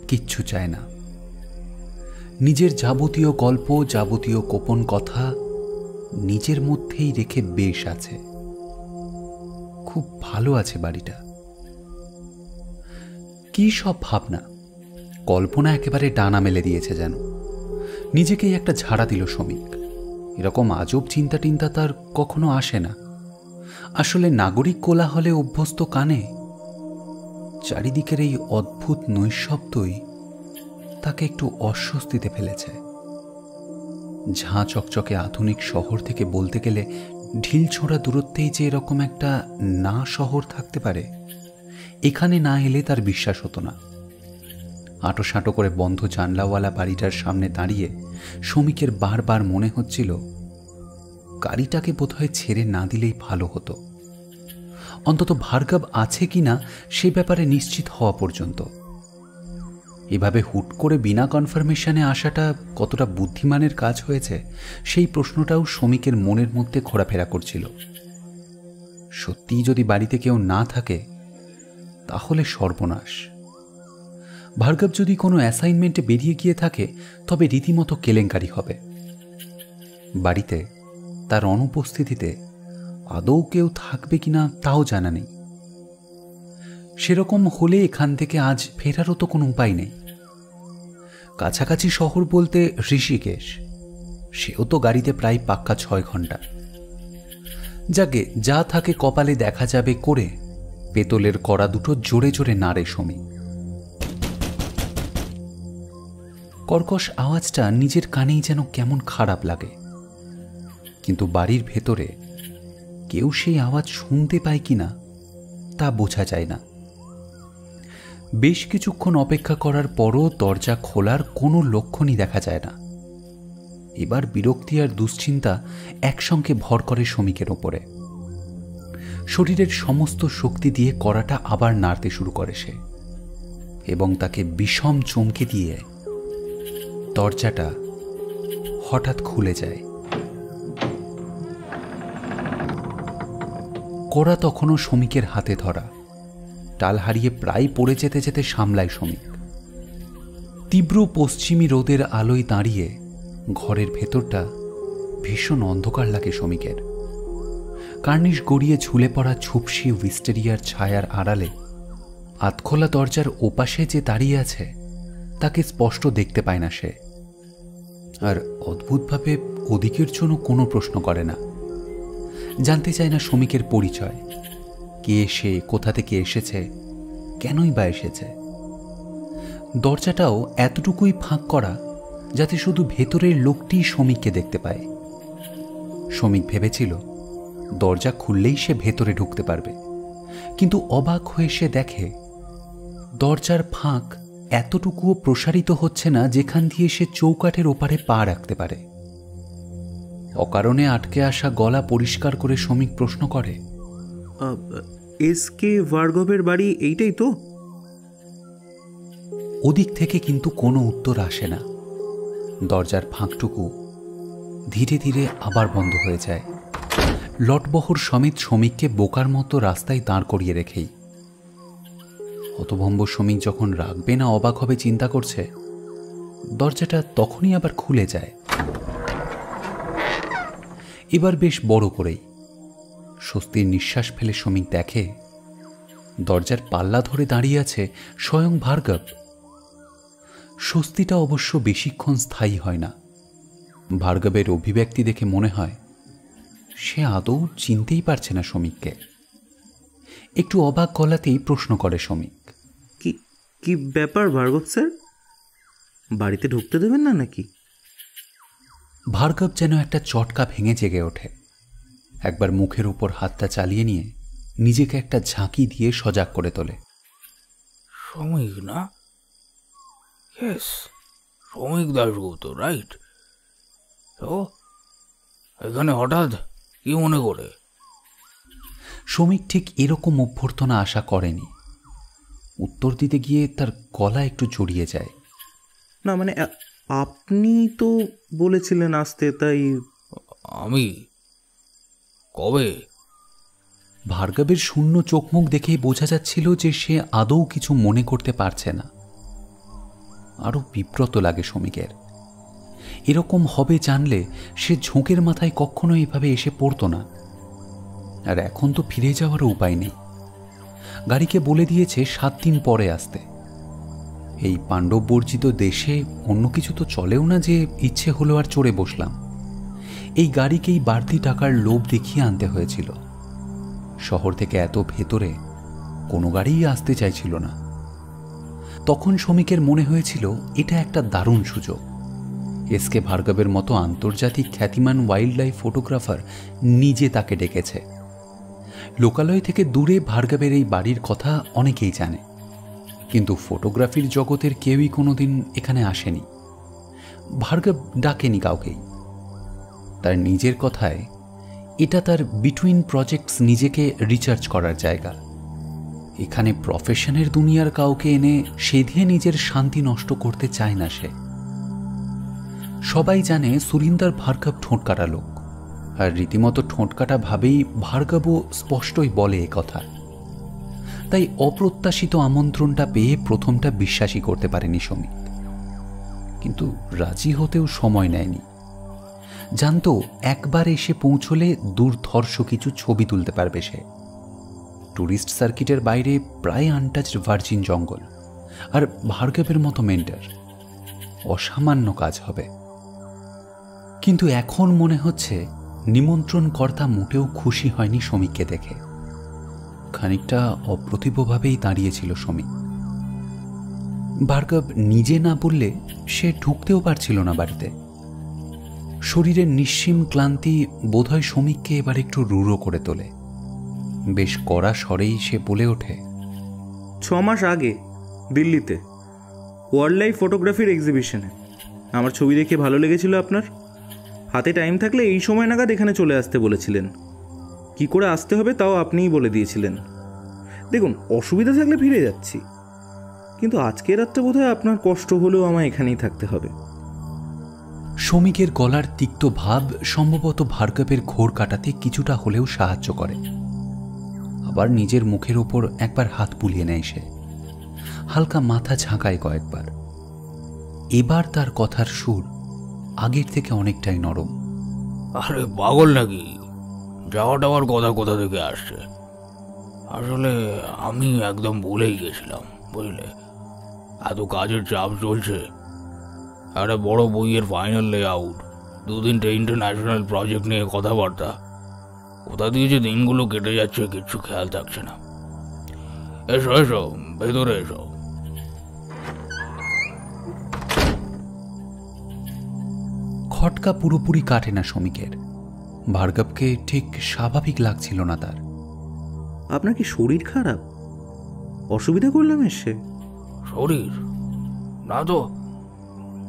C: কিচ্ছু চায় না। নিজের যাবতীয় গল্প, যাবতীয় গোপন কথা নিজের মধ্যেই রেখে বেশ আছে। খুব ভালো আছে বাড়িটা। কি সব ভাবনা, কল্পনা একেবারে ডানা মেলে দিয়েছে যেন। নিজেকেই একটা ঝাড়া দিল শ্রমিক। এরকম আজব চিন্তা টিন্তা তার কখনো আসে না। আসলে নাগরিক কোলাহলে অভ্যস্ত কানে চারিদিকের এই অদ্ভুত নৈঃশব্দই তাকে একটু অস্বস্তিতে ফেলেছে। ঝাঁ চকচকে আধুনিক শহর থেকে বলতে গেলে ঢিল ছোঁড়া দূরত্বেই যে এরকম একটা না শহর থাকতে পারে, এখানে না এলে তার বিশ্বাস হতো না। আঁটো করে বন্ধ জানলাওয়ালা বাড়িটার সামনে দাঁড়িয়ে শ্রমিকের বারবার মনে হচ্ছিল গাড়িটাকে বোধহয় ছেড়ে না দিলেই ভালো হতো, অন্তত ভার্গব আছে কিনা সে ব্যাপারে নিশ্চিত হওয়া পর্যন্ত। এভাবে হুট করে বিনা কনফার্মেশনে আসাটা কতটা বুদ্ধিমানের কাজ হয়েছে, সেই প্রশ্নটাও শ্রমিকের মনের মধ্যে ঘোরাফেরা করছিল। সত্যিই যদি বাড়িতে কেউ না থাকে তাহলে সর্বনাশ। ভার্গব যদি কোনো অ্যাসাইনমেন্টে বেরিয়ে গিয়ে থাকে তবে রীতিমতো কেলেঙ্কারি হবে। বাড়িতে তার অনুপস্থিতিতে আদৌ কেউ থাকবে কিনা তাও জানা নেই। সেরকম হলে এখান থেকে আজ ফেরারও তো কোনো উপায় নেই। কাছাকাছি শহর বলতে ঋষিকেশ, সেও তো গাড়িতে প্রায় পাক্কা 6 ঘন্টা। যাকে যা থাকে কপালে দেখা যাবে করে পেতলের কড়া দুটো জোরে জোরে নাড়ে শ্রমিক। কর্কশ আওয়াজটা নিজের কানেই যেন কেমন খারাপ লাগে, কিন্তু বাড়ির ভেতরে কেউ সেই আওয়াজ শুনতে পায় কিনা তা বোঝা যায় না। বেশ কিছুক্ষণ অপেক্ষা করার পরও দরজা খোলার কোনো লক্ষণই দেখা যায় না। এবার বিরক্তি আর দুশ্চিন্তা একসঙ্গে ভর করে শ্রমিকের ওপরে। শরীরের সমস্ত শক্তি দিয়ে কড়াটা আবার নাড়তে শুরু করে সে, এবং তাকে বিষম চমকে দিয়ে দরজাটা হঠাৎ খুলে যায়। কড়া তখনও শ্রমিকের হাতে ধরা। টাল হারিয়ে প্রায় পড়ে যেতে যেতে সামলায় শ্রমিক। তীব্র পশ্চিমী রোদের আলোয় দাঁড়িয়ে ঘরের ভেতরটা ভীষণ অন্ধকার লাগে শ্রমিকের। কার্নিশ গড়িয়ে ঝুলে পড়া ছুপসি উইস্টেরিয়ার ছায়ার আড়ালে আধখোলা দরজার ওপাশে যে দাঁড়িয়ে আছে তাকে স্পষ্ট দেখতে পায় না সে। আর অদ্ভুতভাবে ওদিকের জন্য কোনো প্রশ্ন করে না, জানতে চায় না শ্রমিকের পরিচয়, কে সে, কোথা থেকে এসেছে, কেনই বা এসেছে। দরজাটাও এতটুকুই ফাঁক করা যাতে শুধু ভেতরের লোকটি শ্রমিককে দেখতে পায়। শ্রমিক ভেবেছিল দরজা খুললেই সে ভেতরে ঢুকতে পারবে, কিন্তু অবাক হয়ে সে দেখে দরজার ফাঁক এতটুকুও প্রসারিত হচ্ছে না যেখান দিয়ে সে চৌকাঠের ওপারে পা রাখতে পারে। অকারণে আটকে আসা গলা পরিষ্কার করে শ্রমিক প্রশ্ন করে,
H: এসকে ভার্গবের বাড়ি এইটাই তো?
C: ওদিক থেকে কিন্তু কোনো উত্তর আসে না। দরজার ফাঁকটুকু ধীরে ধীরে আবার বন্ধ হয়ে যায়। লটবহর সমেত শ্রমিককে বোকার মতো রাস্তায় দাঁড় করিয়ে রেখেই। হতভম্ব শ্রমিক যখন রাখবে না অবাক হবে চিন্তা করছে, দরজাটা তখনই আবার খুলে যায়, এবার বেশ বড় করেই। স্বস্তির নিঃশ্বাস ফেলে শ্রমিক দেখে দরজার পাল্লা ধরে দাঁড়িয়ে আছে স্বয়ং ভার্গব। স্বস্তিটা অবশ্য বেশিক্ষণ স্থায়ী হয় না। ভার্গবের অভিব্যক্তি দেখে মনে হয় সে আদৌ চিনতেই পারছে না শ্রমিককে। একটু অবাক গলাতেই প্রশ্ন করে শ্রমিক,
H: কি কি ব্যাপার ভার্গব স্যার, বাড়িতে ঢুকতে দেবেন না নাকি?
C: ভার্গব যেন একটা চটকা ভেঙে জেগে ওঠে। একবার মুখের উপর হাতটা চালিয়ে নিয়ে নিজেকে একটা ঝাঁকি দিয়ে সজাগ করে তোলে।
D: শ্রমিক না? ইয়েস, শ্রমিক দাশগুপ্ত, রাইট। তো এখানে হঠাৎ কি মনে করে?
C: শ্রমিক ঠিক এরকম অভ্যর্থনা আশা করেনি। উত্তর দিতে গিয়ে তার গলা একটু জড়িয়ে যায়।
H: না মানে আপনি তো বলেছিলেন আসতে, তাই।
D: আমি? কবে?
C: ভার্গবের শূন্য চোখমুখ দেখেই বোঝা যাচ্ছিল যে সে আদৌ কিছু মনে করতে পারছে না। আরো বিব্রত লাগে শ্রমিকের। এরকম হবে জানলে সে ঝোঁকের মাথায় কখনো এভাবে এসে পড়তো না। আর এখন তো ফিরে যাওয়ারও উপায় নেই। গাড়িকে বলে দিয়েছে 7 দিন পরে আসতে। এই পাণ্ডব বর্জিত দেশে অন্য কিছু তো চলেও না যে ইচ্ছে হলো আর চড়ে বসলাম। এই গাড়িকেই বাড়তি টাকার লোভ দেখিয়ে আনতে হয়েছিল। শহর থেকে এত ভেতরে কোনো গাড়িই আসতে চাইছিল না। তখন শ্রমিকের মনে হয়েছিল এটা একটা দারুণ সুযোগ। এসকে ভার্গবের মতো আন্তর্জাতিক খ্যাতিমান ওয়াইল্ড লাইফ ফটোগ্রাফার নিজে তাকে ডেকেছে। লোকালয় থেকে দূরে ভার্গবের এই বাড়ির কথা অনেকেই জানে, কিন্তু ফটোগ্রাফির জগতের কেউই কোনোদিন এখানে আসেনি। ভার্গব ডাকেনি কাউকেই। তার নিজের কথায় এটা তার বিটুইন প্রজেক্টস নিজেকে রিচার্জ করার জায়গা। এখানে প্রফেশনের দুনিয়ার কাউকে এনে সেধিয়ে নিজের শান্তি নষ্ট করতে চায় না সে। সবাই জানে সুরিন্দর ভার্গব ঠোঁটকাটা লোক, আর রীতিমতো ঠোঁটকাটা ভাবেই ভার্গবও স্পষ্টই বলে এ কথা। তাই অপ্রত্যাশিত আমন্ত্রণটা পেয়ে প্রথমটা বিশ্বাসই করতে পারেনি শ্রমিক, কিন্তু রাজি হতেও সময় নেয়নি। জানতো একবার এসে পৌঁছলে দুর্ধর্ষ কিছু ছবি তুলতে পারবে সে। টুরিস্ট সার্কিটের বাইরে প্রায় আনটাচড ভার্জিন জঙ্গল, আর ভার্গবের মতো মেন্টার, অসামান্য কাজ হবে। কিন্তু এখন মনে হচ্ছে নিমন্ত্রণকর্তা মোটেও খুশি হয়নি শ্রমিককে দেখে। খানিকটা অপ্রতিভভাবেই দাঁড়িয়েছিল শ্রমিক। ভার্গব নিজে না বললে সে ঢুকতেও পারছিল না বাড়িতে। শরীরের নিঃসীম ক্লান্তি বোধহয় শ্রমিককে এবার একটু রূঢ় করে তোলে। বেশ কড়া স্বরেই সে বলে ওঠে,
H: 6 মাস আগে দিল্লিতে ওয়াইল্ড লাইফ ফটোগ্রাফির এক্সিবিশনে আমার ছবি দেখে ভালো লেগেছিল আপনার। হাতে টাইম থাকলে এই সময় নাগাদ এখানে চলে আসতে বলেছিলেন। কি করে আসতে হবে তাও আপনিই বলে দিয়েছিলেন। দেখুন, অসুবিধা থাকলে ফিরে যাচ্ছি, কিন্তু আজকের রাতটা বোধহয় আপনার কষ্ট হলেও আমায় এখানেই থাকতে হবে।
C: শ্রমিকের গলার তিক্ত ভাব সম্ভবত ভার্গবের ঘোর কাটাতে কিছুটা হলেও সাহায্য করে। আবার নিজের মুখের ওপর একবার হাত বুলিয়ে নেয় সে, হালকা মাথা ঝাঁকায় কয়েকবার। এবার তার কথার সুর আগের থেকে অনেকটাই নরম।
D: আরে পাগল নাকি? যাওয়া টাওয়ার কথা কোথা থেকে আসছে? আসলে আমি একদম ভুলেই গেছিলাম, বুঝলে। এত কাজের চাপ চলছে, একটা বড় বইয়ের ফাইনাল লেআউট, 2-3টে ইন্টারন্যাশনাল প্রজেক্ট নিয়ে কথাবার্তা, কোথা দিয়ে যে দিনগুলো কেটে যাচ্ছে কিচ্ছু খেয়াল থাকছে না। এসো এসো, ভেতরে এসো।
C: খটকা পুরোপুরি কাটে না শ্রমিকের। ভার্গবকে ঠিক স্বাভাবিক লাগছিল না তার।
H: আপনার কি শরীর খারাপ? অসুবিধা করলাম এসে?
D: শরীর না তো,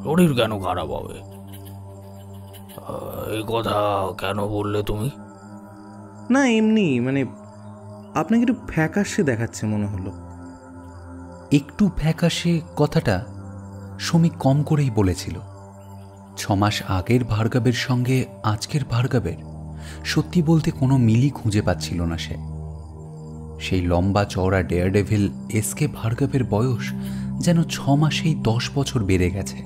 D: শরীর কেন খারাপ হবে? এই কথা কেন বললে তুমি?
H: না এমনি, মানে আপনাকে একটু ফ্যাকাশে দেখাচ্ছে মনে হলো।
C: একটু ফ্যাকাশে কথাটা শ্রমিক কম করেই বলেছিল। 6 মাস আগের ভার্গবের সঙ্গে আজকের ভার্গবের সত্যি বলতে কোনো মিলই খুঁজে পাচ্ছিল না সে। সেই লম্বা চওড়া ডেয়ারডেভিল এসকে ভার্গবের বয়স যেন 6 মাসেই 10 বছর বেড়ে গেছে।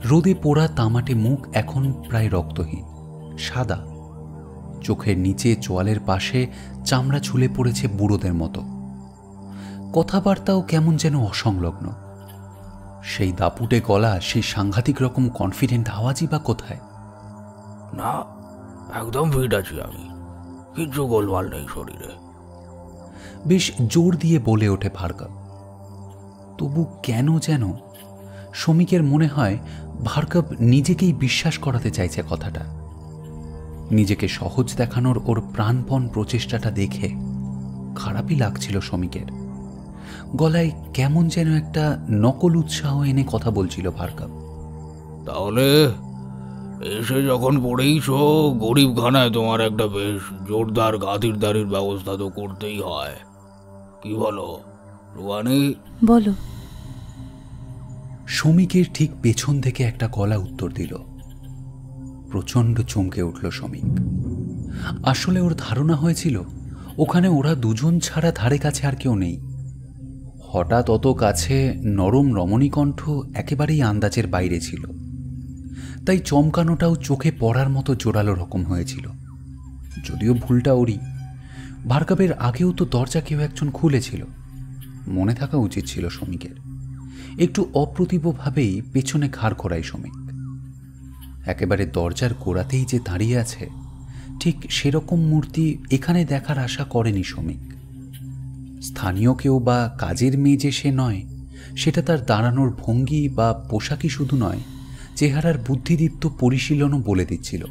C: রোদে পোড়া তামাটে মুখ এখন প্রায় রক্তহীন, সাদা। চোখের নিচে চোয়ালের পাশে চামড়া ঝুলে পড়েছে বুড়োদের মতো। কথাবার্তাও কেমন যেন অসংলগ্ন। সেই দাপুটে গলা, সেই সাংঘাতিক রকম কনফিডেন্ট আওয়াজই বা কোথায়?
D: না, একদম ফিট আছি আমি, কিচ্ছু গোলমাল নেই শরীরে।
C: বেশ জোর দিয়ে বলে ওঠে ভার্গব। তবু কেন যেন শমিকের মনে হয় ভার্গব নিজেকেই বিশ্বাস করাতে চাইছে কথাটা। নিজেকে সহজ দেখানোর ওর প্রাণপণ প্রচেষ্টাটা দেখে খারাপই লাগছিল শমিকের। গলায় কেমন যেন একটা নকল উৎসাহ এনে কথা বলছিল ভার্গব।
D: তাহলে এসে যখন পড়েইছ গরিবখানায়, তোমার একটা বেশ জোরদার গাতিরদারির ব্যবস্থা তো করতেই হয়। কি বলো রুহানি?
F: বলো।
C: শমিকের ঠিক পেছন থেকে একটা গলা উত্তর দিল। প্রচণ্ড চমকে উঠল শমিক। আসলে ওর ধারণা হয়েছিল ওখানে ওরা দুজন ছাড়া ধারে কাছে আর কেউ নেই। হঠাৎ অত কাছে নরম রমণীকণ্ঠ একেবারেই আন্দাজের বাইরে ছিল। তাই চমকানোটাও চোখে পড়ার মতো জোরালো রকম হয়েছিল। যদিও ভুলটা ওরই। ভার্গবের আগেও তো দরজা কেউ একজন খুলেছিল, মনে থাকা উচিত ছিল শমিকের। একটু অপ্রতিভভাবেই পেছনে ঘাড় ঘোরায় শমিক। একেবারে দরজার গোড়াতেই যে দাঁড়িয়ে আছে, ঠিক সেরকম মূর্তি এখানে দেখার আশা করেনি শমিক। স্থানীয় কেউ বা কাজের মেয়ে যে সে নয়, সেটা তার দাঁড়ানোর ভঙ্গি বা পোশাকই শুধু নয়, চেহারার বুদ্ধিদীপ্ত পরিশীলনও বলে দিচ্ছিল।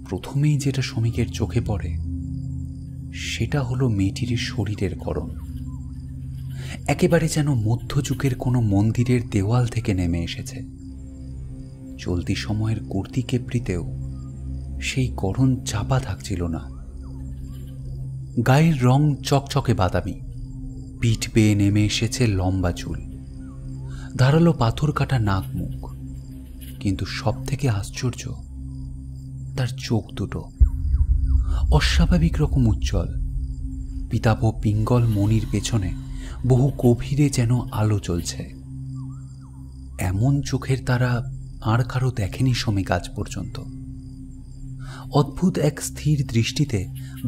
C: প্রথমেই যেটা শমিকের চোখে পড়ে সেটা হলো মেয়েটির শরীরের গড়ন। একেবারে যেন মধ্যযুগের কোনো মন্দিরের দেওয়াল থেকে নেমে এসেছে। চলতি সময়ের কুর্তি কেপ্রিতেও সেই গড়ন চাপা থাকছিল না। গায়ের রং চকচকে বাদামি, পিঠ বেয়ে নেমে এসেছে লম্বা চুল, ধারালো পাথর কাটা নাক মুখ। কিন্তু সব থেকে আশ্চর্য তার চোখ দুটো, অস্বাভাবিক রকম উজ্জ্বল। পিতাভ পিঙ্গল মণির পেছনে বহু গভীরে যেন আলো জ্বলছে। এমন চোখের তারা আর কারো দেখেনি শমিক আজ পর্যন্ত। অদ্ভুত এক স্থির দৃষ্টিতে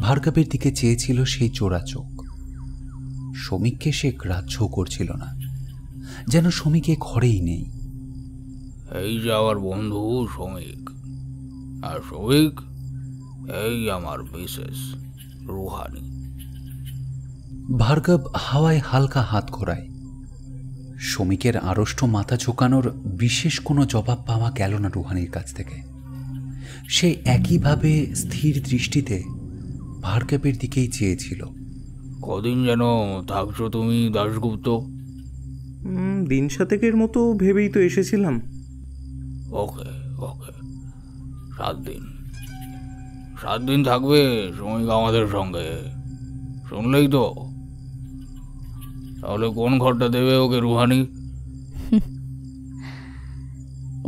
C: ভার্গবের দিকে চেয়েছিল সেই চোরা চোখ। শমিককে সে গ্রাহ্য করছিল না, যেন শমিকে ঘরেই নেই।
D: এই যে আমার বন্ধু শমিক, আর শমিক এই আমার মিসেস রুহানি।
C: ভার্গব হাওয়ায় হালকা হাত ঘোরায়। শমিকের আড়ষ্ট মাথা ঝোঁকানোর বিশেষ কোনো জবাব পাওয়া গেল না রুহানির কাছ থেকে। সে একইভাবে স্থির দৃষ্টিতে ভার্গবের দিকেই চেয়েছিল।
D: কদিন যেন থাকছো তুমি দাশগুপ্ত?
H: দিন সাতেকের মতো ভেবেই তো এসেছিলাম।
D: ওকে ওকে, 7 দিন। 7 দিন থাকবে শমিক আমাদের সঙ্গে, শুনলেই তো? তাহলে কোন ঘরটা দেবে ওকে রুহানি?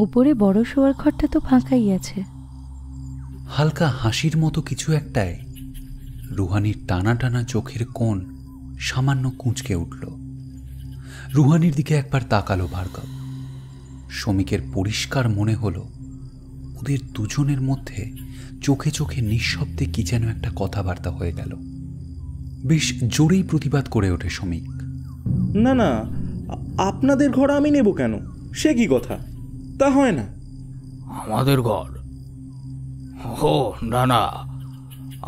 F: উপরে বড় শোয়ার ঘরটা তো ফাঁকাই আছে।
C: হালকা হাসির মতো কিছু একটায় রুহানির টানা টানা চোখের কোণ সামান্য কুঁচকে উঠল। রুহানির দিকে একবার তাকালো ভার্গব। শমিকের পরিষ্কার মনে হলো ওদের দুজনের মধ্যে চোখে চোখে নিঃশব্দে কি যেন একটা কথাবার্তা হয়ে গেল। বেশ জোরেই প্রতিবাদ করে ওঠে শমিক।
H: না না, আপনাদের ঘর আমি নেব কেন? সে কি কথা? তা হয় না।
D: আমাদের ঘর? ও না না,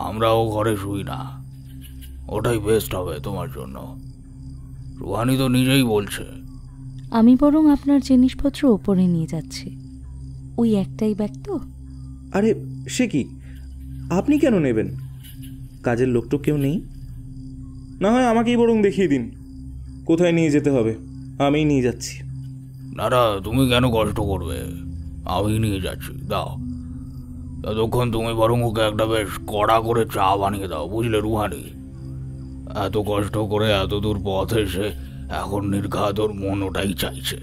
D: আমরাও ঘরে শুই না। ওটাই বেস্ট হবে তোমার জন্য। রুহানি তো নিজেই বলছে।
F: আমি বরং আপনার জিনিসপত্র ওপরে নিয়ে যাচ্ছি। ওই একটাই ব্যাগ তো।
H: আরে সে কি, আপনি কেন নেবেন? কাজের লোক তো কেউ নেই? না হয় আমাকেই বরং দেখিয়ে দিন কোথায় নিয়ে যেতে হবে, আমিই নিয়ে যাচ্ছি।
D: না না, তুমি কেন কষ্ট করবে, আমি নিয়ে যাচ্ছি। দাও, ততক্ষণ তুমি বরং ওকে একটা বেশ কড়া করে চা বানিয়ে দাও, বুঝলে রুহানি? এত কষ্ট করে এত দূর পথ এসে এখন নির্ঘাত ওর মন ওটাই চাইছে।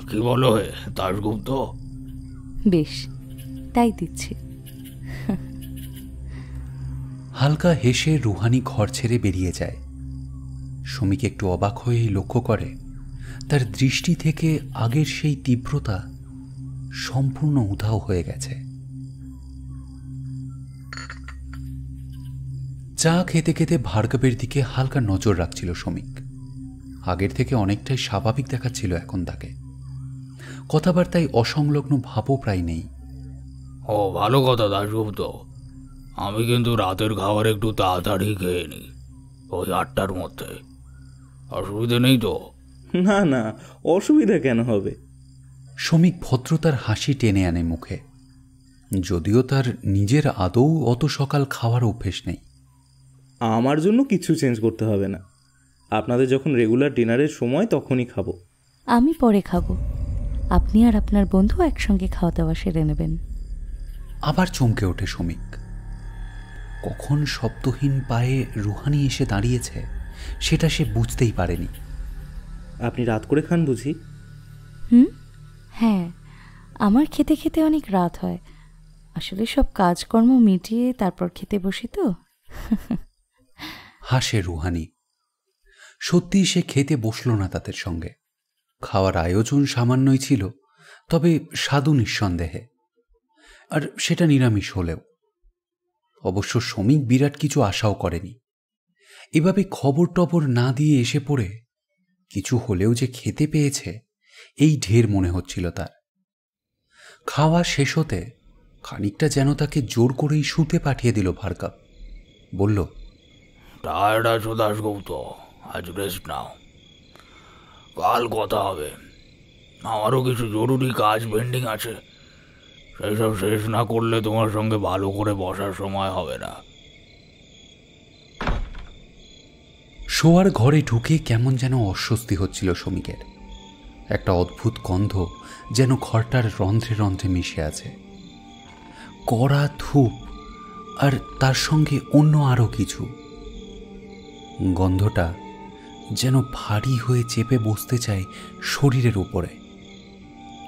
D: কি বলো হে দাশগুপ্ত?
F: বেশ, তাই দিচ্ছি।
C: হালকা হেসে রুহানি ঘর ছেড়ে বেরিয়ে যায়। শমিক একটু অবাক হয়েই লক্ষ্য করে তার দৃষ্টি থেকে আগের সেই তীব্রতা সম্পূর্ণ উধাও হয়ে গেছে। চা খেতে খেতে ভার্গবের দিকে হালকা নজর রাখছিল শমিক। আগের থেকে অনেকটাই স্বাভাবিক দেখাচ্ছিল এখন তাকে। কথাবার্তায় অসংলগ্ন ভাবও প্রায় নেই।
D: ও ভালো কথা দাশগুপ্ত, আমি কিন্তু রাতের খাবার একটু তাড়াতাড়ি খেয়ে নিই, ওই 8টার মধ্যে। অসুবিধে নেই তো?
H: না না, অসুবিধা কেন হবে?
C: শমিক ভদ্রতার হাসি টেনে আনে মুখে, যদিও তার নিজের আদৌ অত সকাল খাওয়ার অভ্যেস নেই।
H: আমার জন্য কিছু চেঞ্জ করতে হবে না। আপনাদের যখন রেগুলার ডিনারের সময় তখনই খাবো।
F: আমি পরে খাবো, আপনি আর আপনার বন্ধু একসঙ্গে খাওয়া দাওয়া সেরে নেবেন।
C: আবার চমকে ওঠে শমিক। কখন শব্দহীন পায়ে রুহানি এসে দাঁড়িয়েছে সেটা সে বুঝতেই পারেনি।
H: আপনি রাত করে খান বুঝি?
F: হ্যাঁ, আমার খেতে খেতে অনেক রাত হয়। আসলে সব কাজকর্ম মিটিয়ে তারপর খেতে বসি তো।
C: হাসে রুহানি। সত্যি সে খেতে বসল না তাদের সঙ্গে। খাওয়ার আয়োজন সামান্যই ছিল, তবে স্বাদু নিঃসন্দেহে, আর সেটা নিরামিষ হলেও। অবশ্য শমিক বিরাট কিছু আশাও করেনি। এভাবে খবর টবর না দিয়ে এসে পড়ে কিছু হলেও যে খেতে পেয়েছে এই ঢের মনে হচ্ছিল তার। খাওয়া শেষ হতে খানিকটা যেন তাকে জোর করেই শুতে পাঠিয়ে দিল ভার্গব। বলল,
D: টায়ার্ড আছো দাশগুপ্ত, আজ রেস্ট নাও, কাল কথা হবে। আমারও কিছু জরুরি কাজ পেন্ডিং আছে, সেই সব শেষ না করলে তোমার সঙ্গে ভালো করে বসার সময় হবে না।
C: শোয়ার ঘরে ঢুকে কেমন যেন অস্বস্তি হচ্ছিল শমিকের। একটা অদ্ভুত গন্ধ যেন ঘরটার রন্ধ্রে রন্ধ্রে মিশে আছে। কড়া ধূপ আর তার সঙ্গে অন্য আরও কিছু। গন্ধটা যেন ভারী হয়ে চেপে বসতে চায় শরীরের উপরে,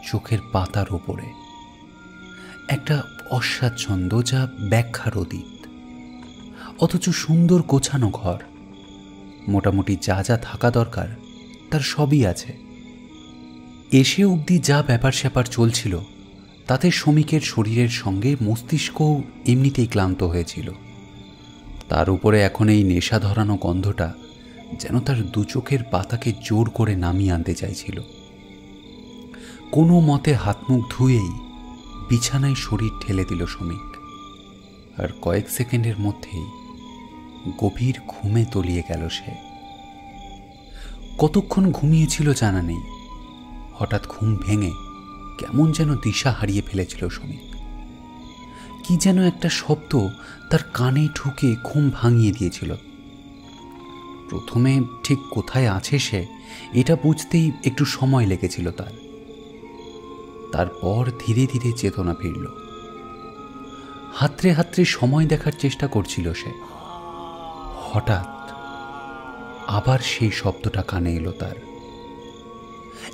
C: চোখের পাতার উপরে। একটা অস্বাচ্ছন্দ্য যা ব্যাখ্যার অতীত। অথচ সুন্দর গোছানো ঘর, মোটামুটি যা যা থাকা দরকার তার সবই আছে। এসে অবধি যা ব্যাপার স্যাপার চলছিল তাতে শমিকের শরীরের সঙ্গে মস্তিষ্কও এমনিতেই ক্লান্ত হয়েছিল। তার উপরে এখন এই নেশা ধরানো গন্ধটা যেন তার দু চোখের পাতাকে জোর করে নামিয়ে আনতে চাইছিল। কোনো মতে হাত মুখ ধুয়েই বিছানায় শরীর ঠেলে দিল শমিক, আর কয়েক সেকেন্ডের মধ্যেই গভীর ঘুমে তলিয়ে গেল সে। কতক্ষণ ঘুমিয়েছিল জানা নেই। হঠাৎ ঘুম ভেঙে কেমন যেন দিশা হারিয়ে ফেলেছিল শমিক। কি যেন একটা শব্দ তার কানে ঢুকে ঘুম ভাঙিয়ে দিয়েছিল। প্রথমে ঠিক কোথায় আছে সে এটা বুঝতেই একটু সময় লেগেছিল তার। তারপর ধীরে ধীরে চেতনা ফিরল। হাতড়ে হাতড়ে সময় দেখার চেষ্টা করছিল সে। হঠাৎ আবার সেই শব্দটা কানে এলো তার।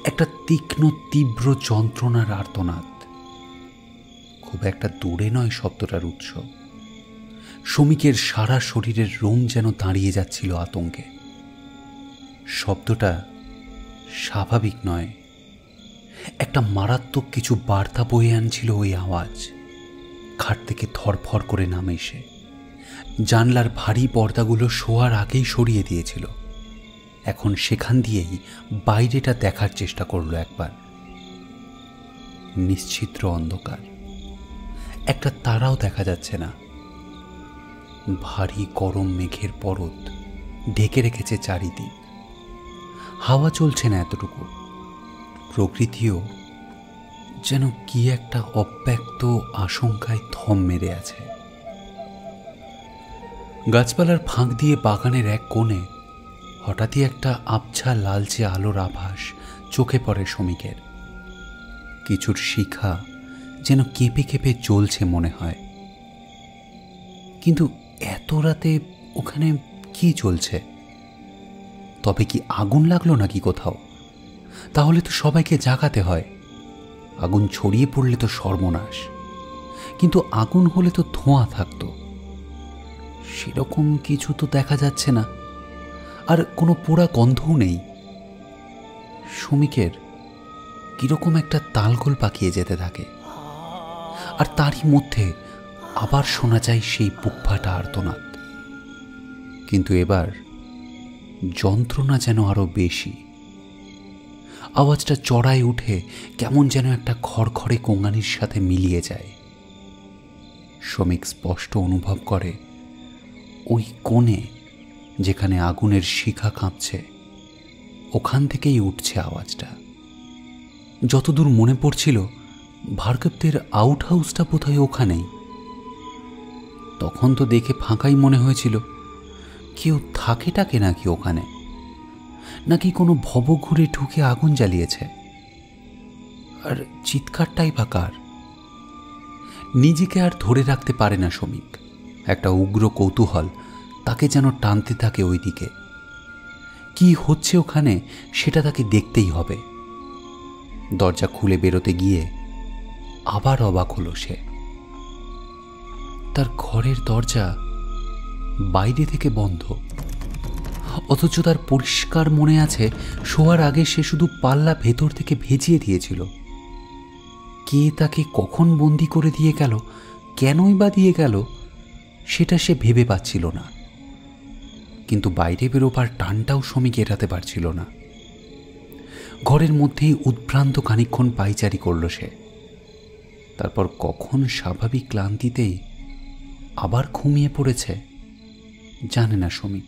C: একটা তীক্ষ্ণ তীব্র যন্ত্রণার আর্তনাদ। খুব একটা দূরে নয় শব্দটার উৎস। শমিকের সারা শরীরের রোম যেন দাঁড়িয়ে যাচ্ছিল আতঙ্কে। শব্দটা স্বাভাবিক নয়, একটা মারাত্মক কিছু বার্তা বয়ে আনছিল ওই আওয়াজ। খাট থেকে ধরফর করে নামে সে। জানলার ভারী পর্দাগুলো শোয়ার আগেই সরিয়ে দিয়েছিল। এখন সেখান দিয়েই বাইরেটা দেখার চেষ্টা করলো একবার। নিশ্চিদ্র অন্ধকার, একটা তারাও দেখা যাচ্ছে না। ভারী গরম মেঘের পরত ঢেকে রেখেছে চারিদিক। হাওয়া চলছে না এতটুকু। প্রকৃতিও যেন কি একটা অব্যক্ত আশঙ্কায় থম মেরে আছে। গাছপালার ফাঁক দিয়ে বাগানের এক কোণে হঠাৎই একটা আবছা লালচে আলোর আভাস চোখে পড়ে শমিকের। কিছুর শিখা যেন কেঁপে কেঁপে জ্বলছে মনে হয়। কিন্তু এত রাতে ওখানে কি চলছে? তবে কি আগুন লাগলো নাকি কোথাও? তাহলে তো সবাইকে জাগাতে হয়। আগুন ছড়িয়ে পড়লে তো সর্বনাশ। কিন্তু আগুন হলে তো ধোঁয়া থাকতো। সেরকম কিছু তো দেখা যাচ্ছে না, আর কোনো পোড়া গন্ধও নেই। শ্রমিকের কিরকম একটা তালগোল পাকিয়ে যেতে থাকে, আর তারই মধ্যে আবার শোনা যায় সেই বুক ফাটা আর্তনাদ। কিন্তু এবার যন্ত্রণা যেন আরো বেশি। আওয়াজটা চড়ায় উঠে কেমন যেন একটা খড়খড়ে কোঙানির সাথে মিলিয়ে যায়। শ্রমিক স্পষ্ট অনুভব করে ওই কোণে, যেখানে আগুনের শিখা কাঁপছে, ওখান থেকেই উঠছে আওয়াজটা। যতদূর মনে পড়ছিল, ভার্গবদের আউট হাউসটা বোধহয় ওখানেই। তখন তো দেখে ফাঁকাই মনে হয়েছিল। কেউ থাকে টাকে নাকি ওখানে, নাকি কোনো ভব ঘুরে ঢুকে আগুন জ্বালিয়েছে? আর চিৎকারটাই বা কার? নিজেকে আর ধরে রাখতে পারে না শ্রমিক। একটা উগ্র কৌতূহল তাকে যেন টানতে থাকে ওই দিকে। কি হচ্ছে ওখানে সেটা তাকে দেখতেই হবে। দরজা খুলে বেরোতে গিয়ে আবার অবাক হলো সে। তার ঘরের দরজা বাইরে থেকে বন্ধ, অথচ তার পরিষ্কার মনে আছে শোয়ার আগে সে শুধু পাল্লা ভেতর থেকে ভেজিয়ে দিয়েছিল। কে তাকে কখন বন্দি করে দিয়ে গেল, কেনই বা দিয়ে গেল, সেটা সে ভেবে পাচ্ছিল না। কিন্তু বাইরে বেরোবার টানটাও শ্রমিক এড়াতে পারছিল না। ঘরের মধ্যেই উদ্ভ্রান্ত খানিকক্ষণ পাইচারি করল সে। তারপর কখন স্বাভাবিক ক্লান্তিতেই আবার ঘুমিয়ে পড়েছে জানে না শ্রমিক।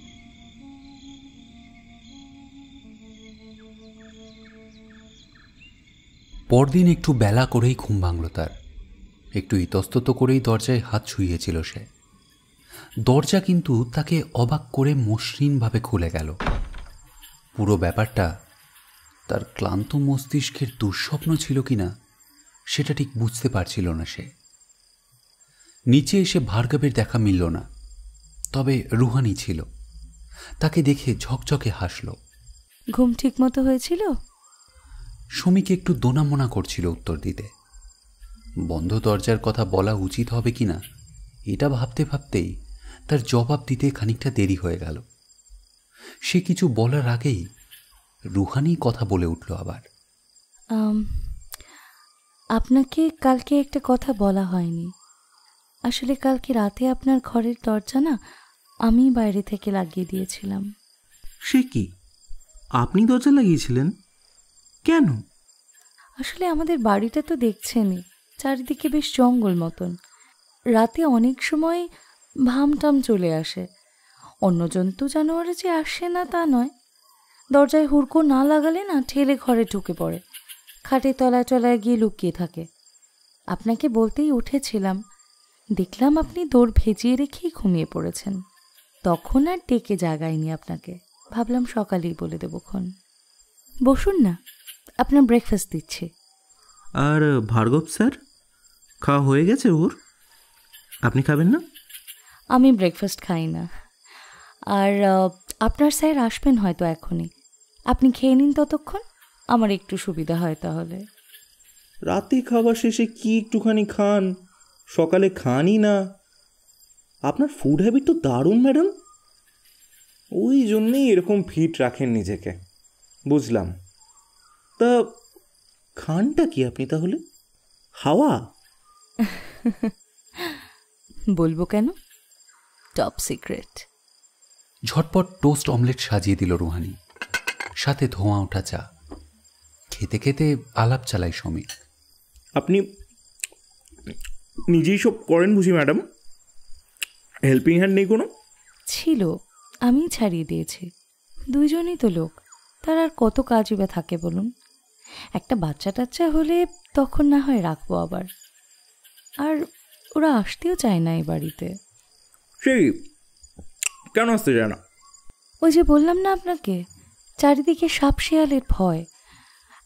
C: পরদিন একটু বেলা করেই ঘুম ভাঙল তার। একটু ইতস্তত করেই দরজায় হাত ছুঁয়েছিল সে। দরজা কিন্তু তাকে অবাক করে মসৃণভাবে খুলে গেল। পুরো ব্যাপারটা তার ক্লান্ত মস্তিষ্কের দুঃস্বপ্ন ছিল কিনা সেটা ঠিক বুঝতে পারছিল না সে। নিচে এসে ভার্গবের দেখা মিলল না, তবে রুহানি ছিল। তাকে দেখে ঝকঝকে হাসল।
F: ঘুম ঠিক মতো হয়েছিল?
C: শ্রমিক একটু দোনামোনা করছিল উত্তর দিতে। বন্ধ দরজার কথা বলা উচিত হবে কিনা এটা ভাবতে ভাবতেই তার জবাব দিতে খানিকটা দেরি হয়ে গেল। সে কিছু বলার আগেই রুহানি কথা বলে উঠল আবার।
F: আপনাকে কালকে একটা কথা বলা হয়নি। আসলে কালকে রাতে আপনার ঘরের দরজা না আমি বাইরে থেকে লাগিয়ে দিয়েছিলাম।
H: সে কি, আপনি দরজা লাগিয়েছিলেন? কেন?
F: আসলে আমাদের বাড়িটা তো দেখছেনই, চারিদিকে বেশ জঙ্গল মতন। রাতে অনেক সময় ভামটাম চলে আসে। অন্য জন্তু জানোয়ার যে আসে না তা নয়, দরজায় হুড়কো না লাগালে না ঠেলে ঘরে ঢুকে পড়ে, খাটের তলায় তলায় গিয়ে লুকিয়ে থাকে। আপনাকে বলতেই উঠেছিলাম, দেখলাম আপনি দৌড় ভেজিয়ে রেখেই ঘুমিয়ে পড়েছেন। তখন আর ডেকে জাগাইনি আপনাকে, ভাবলাম সকালেই বলে দেবক্ষণ। বসুন না, আপনার ব্রেকফাস্ট দিচ্ছি।
H: আর ভার্গব স্যার, খাওয়া হয়ে গেছে ওর? আপনি খাবেন না?
F: আমি ব্রেকফাস্ট খাই না। আর আপনার স্যার আসবেন হয়তো এখনই, আপনি খেয়ে নিন ততক্ষণ, আমার একটু সুবিধা হয় তাহলে।
H: রাতে খাবার শেষে কি একটুখানি খান, সকালে খানই না। আপনার ফুড হ্যাবিট তো দারুণ ম্যাডাম। ওই জন্যেই এরকম ফিট রাখেন নিজেকে, বুঝলাম। তা খানটা কি আপনি তাহলে? হাওয়া?
F: বলবো কেন, টপ সিক্রেট।
C: ঝটপট টোস্ট অমলেট সাজিয়ে দিল রুহানি, সাথে ধোঁয়া ওঠা চা। খেতে খেতে আলাপ চালায় শ্রমিক।
H: আপনি নিজেই সব করেন বুঝি ম্যাডাম? হেল্পিং হ্যান্ড নেই কোনো?
F: ছিল, আমি ছাড়িয়ে দিয়েছি। দুইজনই তো লোক, তার আর কত কাজই বা থাকে বলুন। একটা বাচ্চা টাচ্চা হলে তখন না হয় রাখবো আবার। আর ওরা আসতেও চায় না এই বাড়িতে।
H: সেই কেন আসতে চায় না?
F: ওই যে বললাম না আপনাকে, চারিদিকে সাপ শেয়ালের ভয়।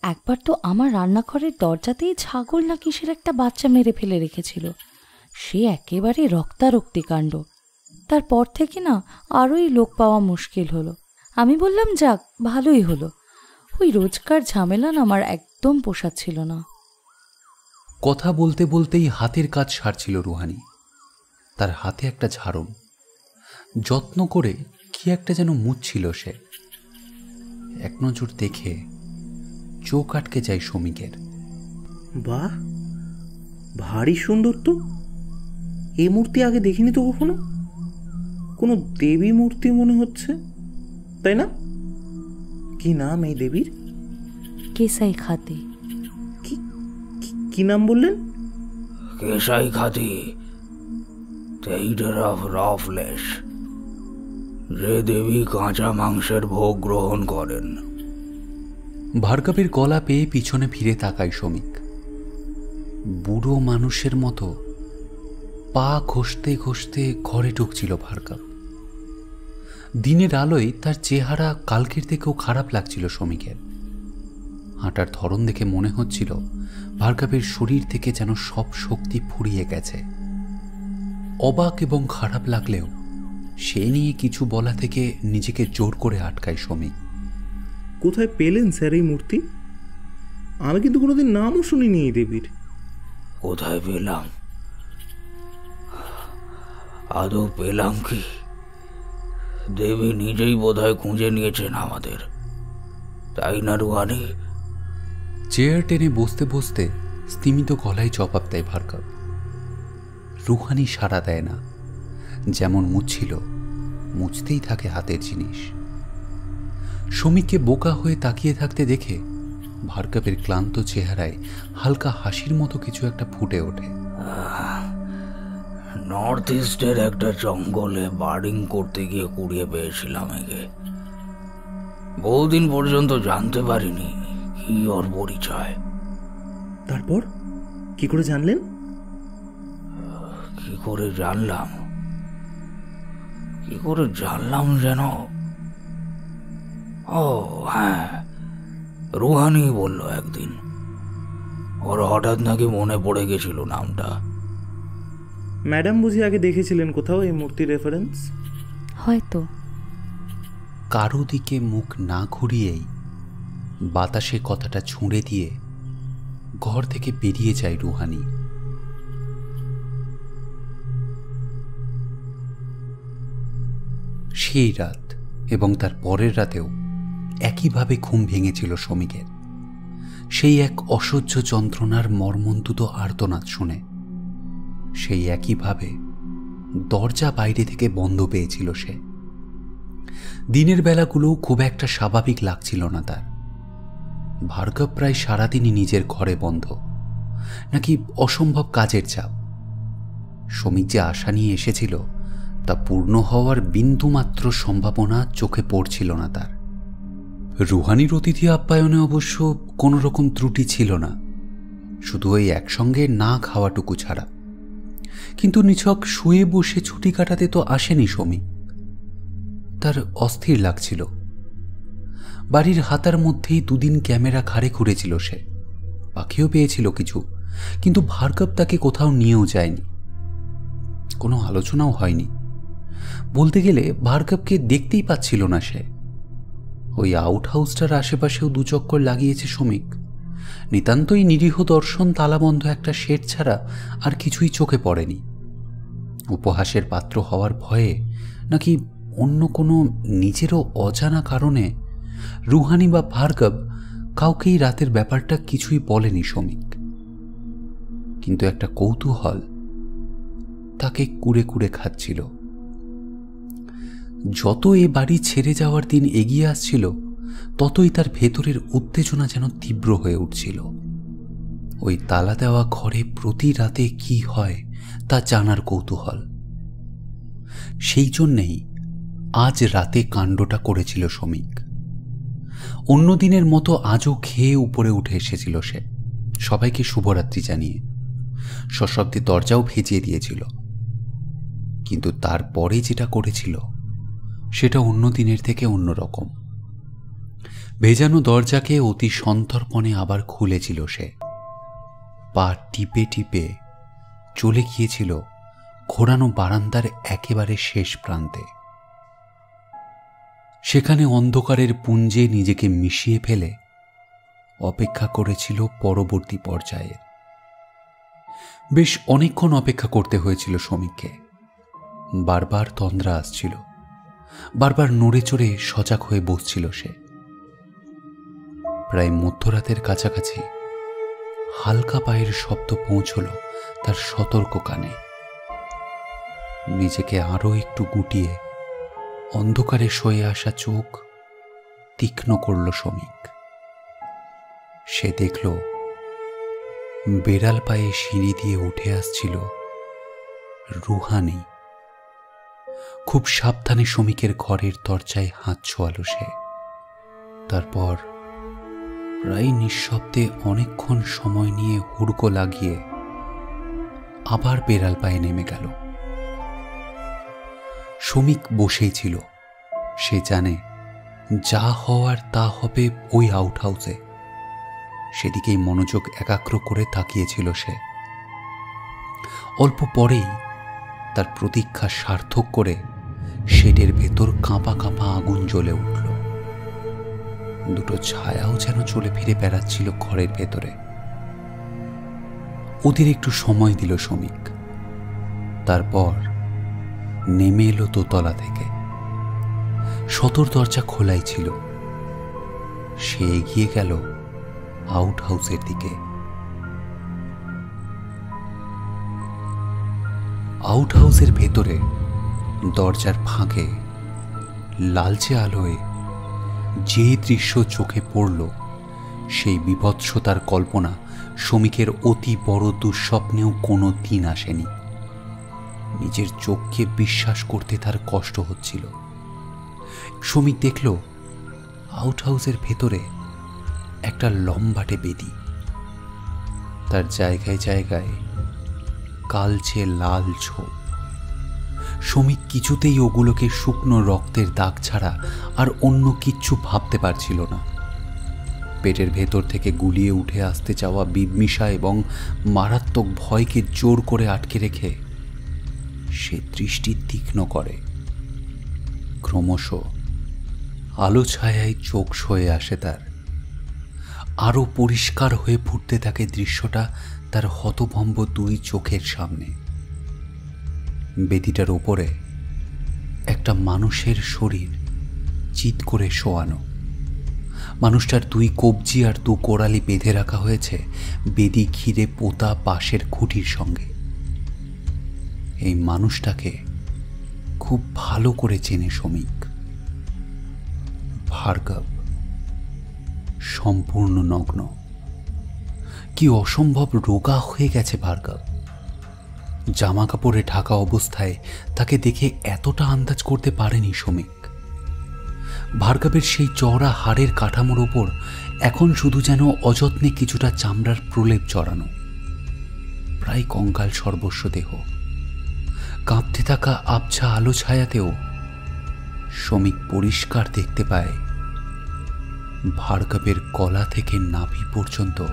F: একবার তো আমার রান্নাঘরের দরজাতেই ছাগল না কিসের একটা বাচ্চা মেরে ফেলে রেখেছিল। সে একেবারে রক্তারক্তি কাণ্ড। তারপর থেকে না আরোই লোক পাওয়া মুশকিল হলো। আমি বললাম যাক, ভালোই হলো। ওই রোজকার ঝামেলা না আমার একদম পোষাচ্ছিল না।
C: কথা বলতে বলতেই হাতের কাজ সারছিল রুহানি। তার হাতে একটা ঝাড়ন, যত্ন করে কি একটা যেন মুছছিল সে। এক নজর দেখে চোখ আটকে যায় শ্রমিকের।
H: বাহ, ভারী সুন্দর তো। এই মূর্তি আগে দেখিনি তো কখনো। কোনো দেবী মূর্তি মনে হচ্ছে, তাই না? কি নাম এই দেবীর?
F: কেসাই খাতি।
H: কি নাম বললেন?
D: কেসাই খাতি, র ফ্লেশ, যে দেবী কাঁচা মাংসের ভোগ গ্রহণ করেন।
C: ভার্গবের গলা পেয়ে পিছনে ফিরে তাকায় শ্রমিক। বুড়ো মানুষের মতো পা ঘষতে ঘষতে ঘরে ঢুকছিল ভার্গব। দিনের আলোয় তার চেহারা কালকের থেকেও খারাপ লাগছিল শ্রমিকের। হাঁটার ধরন দেখে মনে হচ্ছিল ভার্গবের শরীর থেকে যেন সব শক্তি ফুরিয়ে গেছে। অবাক এবং খারাপ লাগলেও সে নিয়ে কিছু বলা থেকে নিজেকে জোর করে আটকায় শ্রমিক।
H: কোথায় পেলেন স্যার এই মূর্তি? আমি কিন্তু কোনোদিন নামও শুনিনি এই দেবীর।
D: কোথায় পেলাম? আদৌ পেলাম কি? দেবী নিজেই বোধহয় খুঁজে নিয়েছেন আমাদের, তাই না রুহানি?
C: চেয়ার টেনে বসতে বসতে স্তিমিত গলায় জবাব দেয় ভার্গব। রুহানি সাড়া দেয় না। যেমন মুছছিল, মুছতেই থাকে হাতের জিনিস। শ্রমিককে বোকা হয়ে তাকিয়ে থাকতে দেখে ভার্গবের ক্লান্ত চেহারায় হালকা হাসির মতো কিছু একটা ফুটে ওঠে।
D: নর্থ ইস্টের একটা জঙ্গলে বার্ডিং করতে গিয়ে কুড়িয়ে পেয়েছিলাম একে। বহুদিন পর্যন্ত জানতে পারিনি কি ওর পরিচয়।
H: তারপর কি করে জানলেন?
D: কি করে জানলাম যেন? ও হ্যাঁ, রুহানি বলল একদিন ওর হঠাৎ নাকি মনে পড়ে গেছিল নামটা।
H: ম্যাডাম বুঝি আগে দেখেছিলেন কোথাও এই মূর্তির রেফারেন্স?
F: হয়তো।
C: কারো দিকে মুখ না ঘুরিয়েই বাতাসে কথাটা ছুঁড়ে দিয়ে ঘর থেকে বেরিয়ে যায় রুহানি। সেই রাত এবং তার পরের রাতেও একইভাবে ঘুম ভেঙেছিল শ্রমিকের, সেই এক অসহ্য যন্ত্রণার মর্মন্তুদ আর্তনাদ শুনে। সেই একইভাবে দরজা বাইরে থেকে বন্ধ পেয়েছিল সে। দিনের বেলাগুলোও খুব একটা স্বাভাবিক লাগছিল না তার। ভার্গব প্রায় সারাদিনই নিজের ঘরে বন্ধ, নাকি অসম্ভব কাজের চাপ। শ্রমিক যে আশা নিয়ে এসেছিল তা পূর্ণ হওয়ার বিন্দুমাত্র সম্ভাবনা চোখে পড়ছিল না তার। রুহানির অতিথি আপ্যায়নে অবশ্য কোনো রকম ত্রুটি ছিল না, শুধু ওই একসঙ্গে না খাওয়াটুকু ছাড়া। কিন্তু নিছক শুয়ে বসে ছুটি কাটাতে তো আসেনি শ্রমিক। তার অস্থির লাগছিল। বাড়ির হাতার মধ্যেই দুদিন ক্যামেরা ঘাড়ে ঘুরেছিল সে, পাখিও পেয়েছিল কিছু, কিন্তু ভার্গব তাকে কোথাও নিয়েও যায়নি। কোনো আলোচনাও হয়নি। বলতে গেলে ভার্গবকে দেখতেই পাচ্ছিল না সে। ওই আউট হাউসটার আশেপাশেও দু চক্কর লাগিয়েছে শ্রমিক। নিতান্তই নিরীহ দর্শন, তালাবন্ধ একটা শেড ছাড়া আর কিছুই চোখে পড়েনি। উপহাসের পাত্র হওয়ার ভয়ে নাকি অন্য কোনো নিজেরও অজানা কারণে রুহানি বা ভার্গব কাউকেই রাতের ব্যাপারটা কিছুই বলেনি শ্রমিক। কিন্তু একটা কৌতূহল তাকে কুড়ে কুড়ে খাচ্ছিল। যত এ বাড়ি ছেড়ে যাওয়ার দিন এগিয়ে আসছিল, ততই তার ভেতরের উত্তেজনা যেন তীব্র হয়ে উঠছিল। ওই তালা দেওয়া ঘরে প্রতি রাতে কি হয় তা জানার কৌতূহল। সেই জন্যেই আজ রাতে কাণ্ডটা করেছিল শ্রমিক। অন্য দিনের মতো আজও খেয়ে উপরে উঠে এসেছিল সে, সবাইকে শুভরাত্রি জানিয়ে। সশব্দে দরজাও ভেজিয়ে দিয়েছিল। কিন্তু তারপরে যেটা করেছিল সেটা অন্য দিনের থেকে অন্যরকম। ভেজানো দরজাকে অতি সন্তর্পণে আবার খুলেছিল সে। পা টিপে টিপে চলে গিয়েছিল ঘোরানো বারান্দার একেবারে শেষ প্রান্তে। সেখানে অন্ধকারের পুঞ্জে নিজেকে মিশিয়ে ফেলে অপেক্ষা করেছিল পরবর্তী পর্যায়ে। বেশ অনেকক্ষণ অপেক্ষা করতে হয়েছিল শ্রমিককে। বারবার তন্দ্রা আসছিল, বারবার নড়ে চড়ে সজাগ হয়ে বসছিল সে। প্রায় মধ্যরাতের কাছাকাছি হালকা পায়ের শব্দ পৌঁছল তার সতর্ক কানে। নিজেকে আরো একটু গুটিয়ে অন্ধকারে সয়ে আসা চোখ তীক্ষ্ণ করল শ্রমিক। সে দেখল বেড়াল পায়ে সিঁড়ি দিয়ে উঠে আসছিল রুহানি। খুব সাবধানে শ্রমিকের ঘরের দরজায় হাত ছোঁয়ালো সে। তারপর প্রায় নিঃশব্দে অনেকক্ষণ সময় নিয়ে হুড়কো লাগিয়ে আবার বেড়াল পায়ে নেমে গেল। শ্রমিক বসেই ছিল। সে জানে যা হওয়ার তা হবে ওই আউট হাউসে। সেদিকেই মনোযোগ একাগ্র করে তাকিয়েছিল সে। অল্প পরেই তার প্রতীক্ষা সার্থক করে শেডের ভেতর কাঁপা কাঁপা আগুন জ্বলে উঠল। দুটো ছায়াও যেন চলে ফিরে বেড়াচ্ছিল ঘরের ভেতরে। ওদের একটু সময় দিল শ্রমিক। তারপর নেমে এলো দোতলা থেকে। সদর দরজা খোলাই ছিল। সে এগিয়ে গেল আউট হাউসের দিকে। আউট হাউসের ভেতরে দরজার ফাঁকে লালচে আলোয় যে দৃশ্য চোখে পড়ল, সেই বিভৎসতার কল্পনা শ্রমিকের অতি বড় দুঃস্বপ্নেও কোনো দিন আসেনি। নিজের চোখকে বিশ্বাস করতে তার কষ্ট হচ্ছিল। শ্রমিক দেখল আউট হাউসের ভেতরে একটা লম্বাটে বেদি। তার জায়গায় জায়গায় কালচে লাল ছোপ। শ্রমিক কিছুতেই ওগুলোকে শুকনো রক্তের দাগ ছাড়া আর অন্য কিচ্ছু ভাবতে পারছিল না। পেটের ভেতর থেকে গুলিয়ে উঠে আসতে চাওয়া বিদ্মিষা এবং মারাত্মক ভয়কে জোর করে আটকে রেখে সে দৃষ্টি তীক্ষ্ণ করে। ক্রমশ আলো ছায়ায় চোখ সয়ে আসে তার। আরো পরিষ্কার হয়ে ফুটতে থাকে দৃশ্যটা তার হতভম্ব দুই চোখের সামনে। বেদিটার ওপরে একটা মানুষের শরীর চিৎ করে শোয়ানো। মানুষটার দুই কবজি আর দু কোড়ালি বেঁধে রাখা হয়েছে বেদি ঘিরে পোতা বাঁশের খুঁটির সঙ্গে। এই মানুষটাকে খুব ভালো করে চেনে শ্রমিক। ভার্গব সম্পূর্ণ নগ্ন। কি অসম্ভব রোগা হয়ে গেছে ভার্গব। জামা কাপড়ে ঢাকা অবস্থায় তাকে দেখে এতটা আন্দাজ করতে পারেনি শ্রমিক। ভার্গবের সেই চওড়া হাড়ের কাঠামোর ওপর এখন শুধু যেন অযত্নে কিছুটা চামড়ার প্রলেপ চড়ানো। প্রায় কঙ্কাল সর্বস্ব দেহ। কাঁপতে থাকা আবছা আলো ছায়াতেও শ্রমিক পরিষ্কার দেখতে পায় ভার্গবের গলা থেকে নাভি পর্যন্ত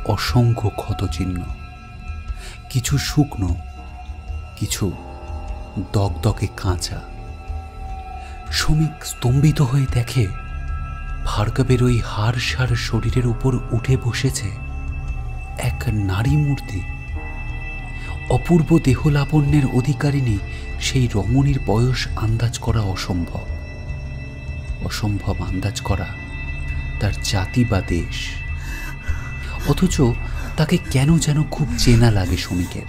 C: অসংখ্য ক্ষতচিহ্ন। কিছু শুকনো, কিছু দগদগে কাঁচা। শ্রমিক স্তম্ভিত হয়ে দেখে ভার্গবের ওই হাড়-সার শরীরের উপর উঠে বসেছে এক নারী মূর্তি। অপূর্ব দেহলাবণ্যের অধিকারিণী সেই রমণীর বয়স আন্দাজ করা অসম্ভব। অসম্ভব আন্দাজ করা তার জাতি বা দেশ। অথচ তাকে কেন যেন খুব চেনা লাগে শ্রমিকের।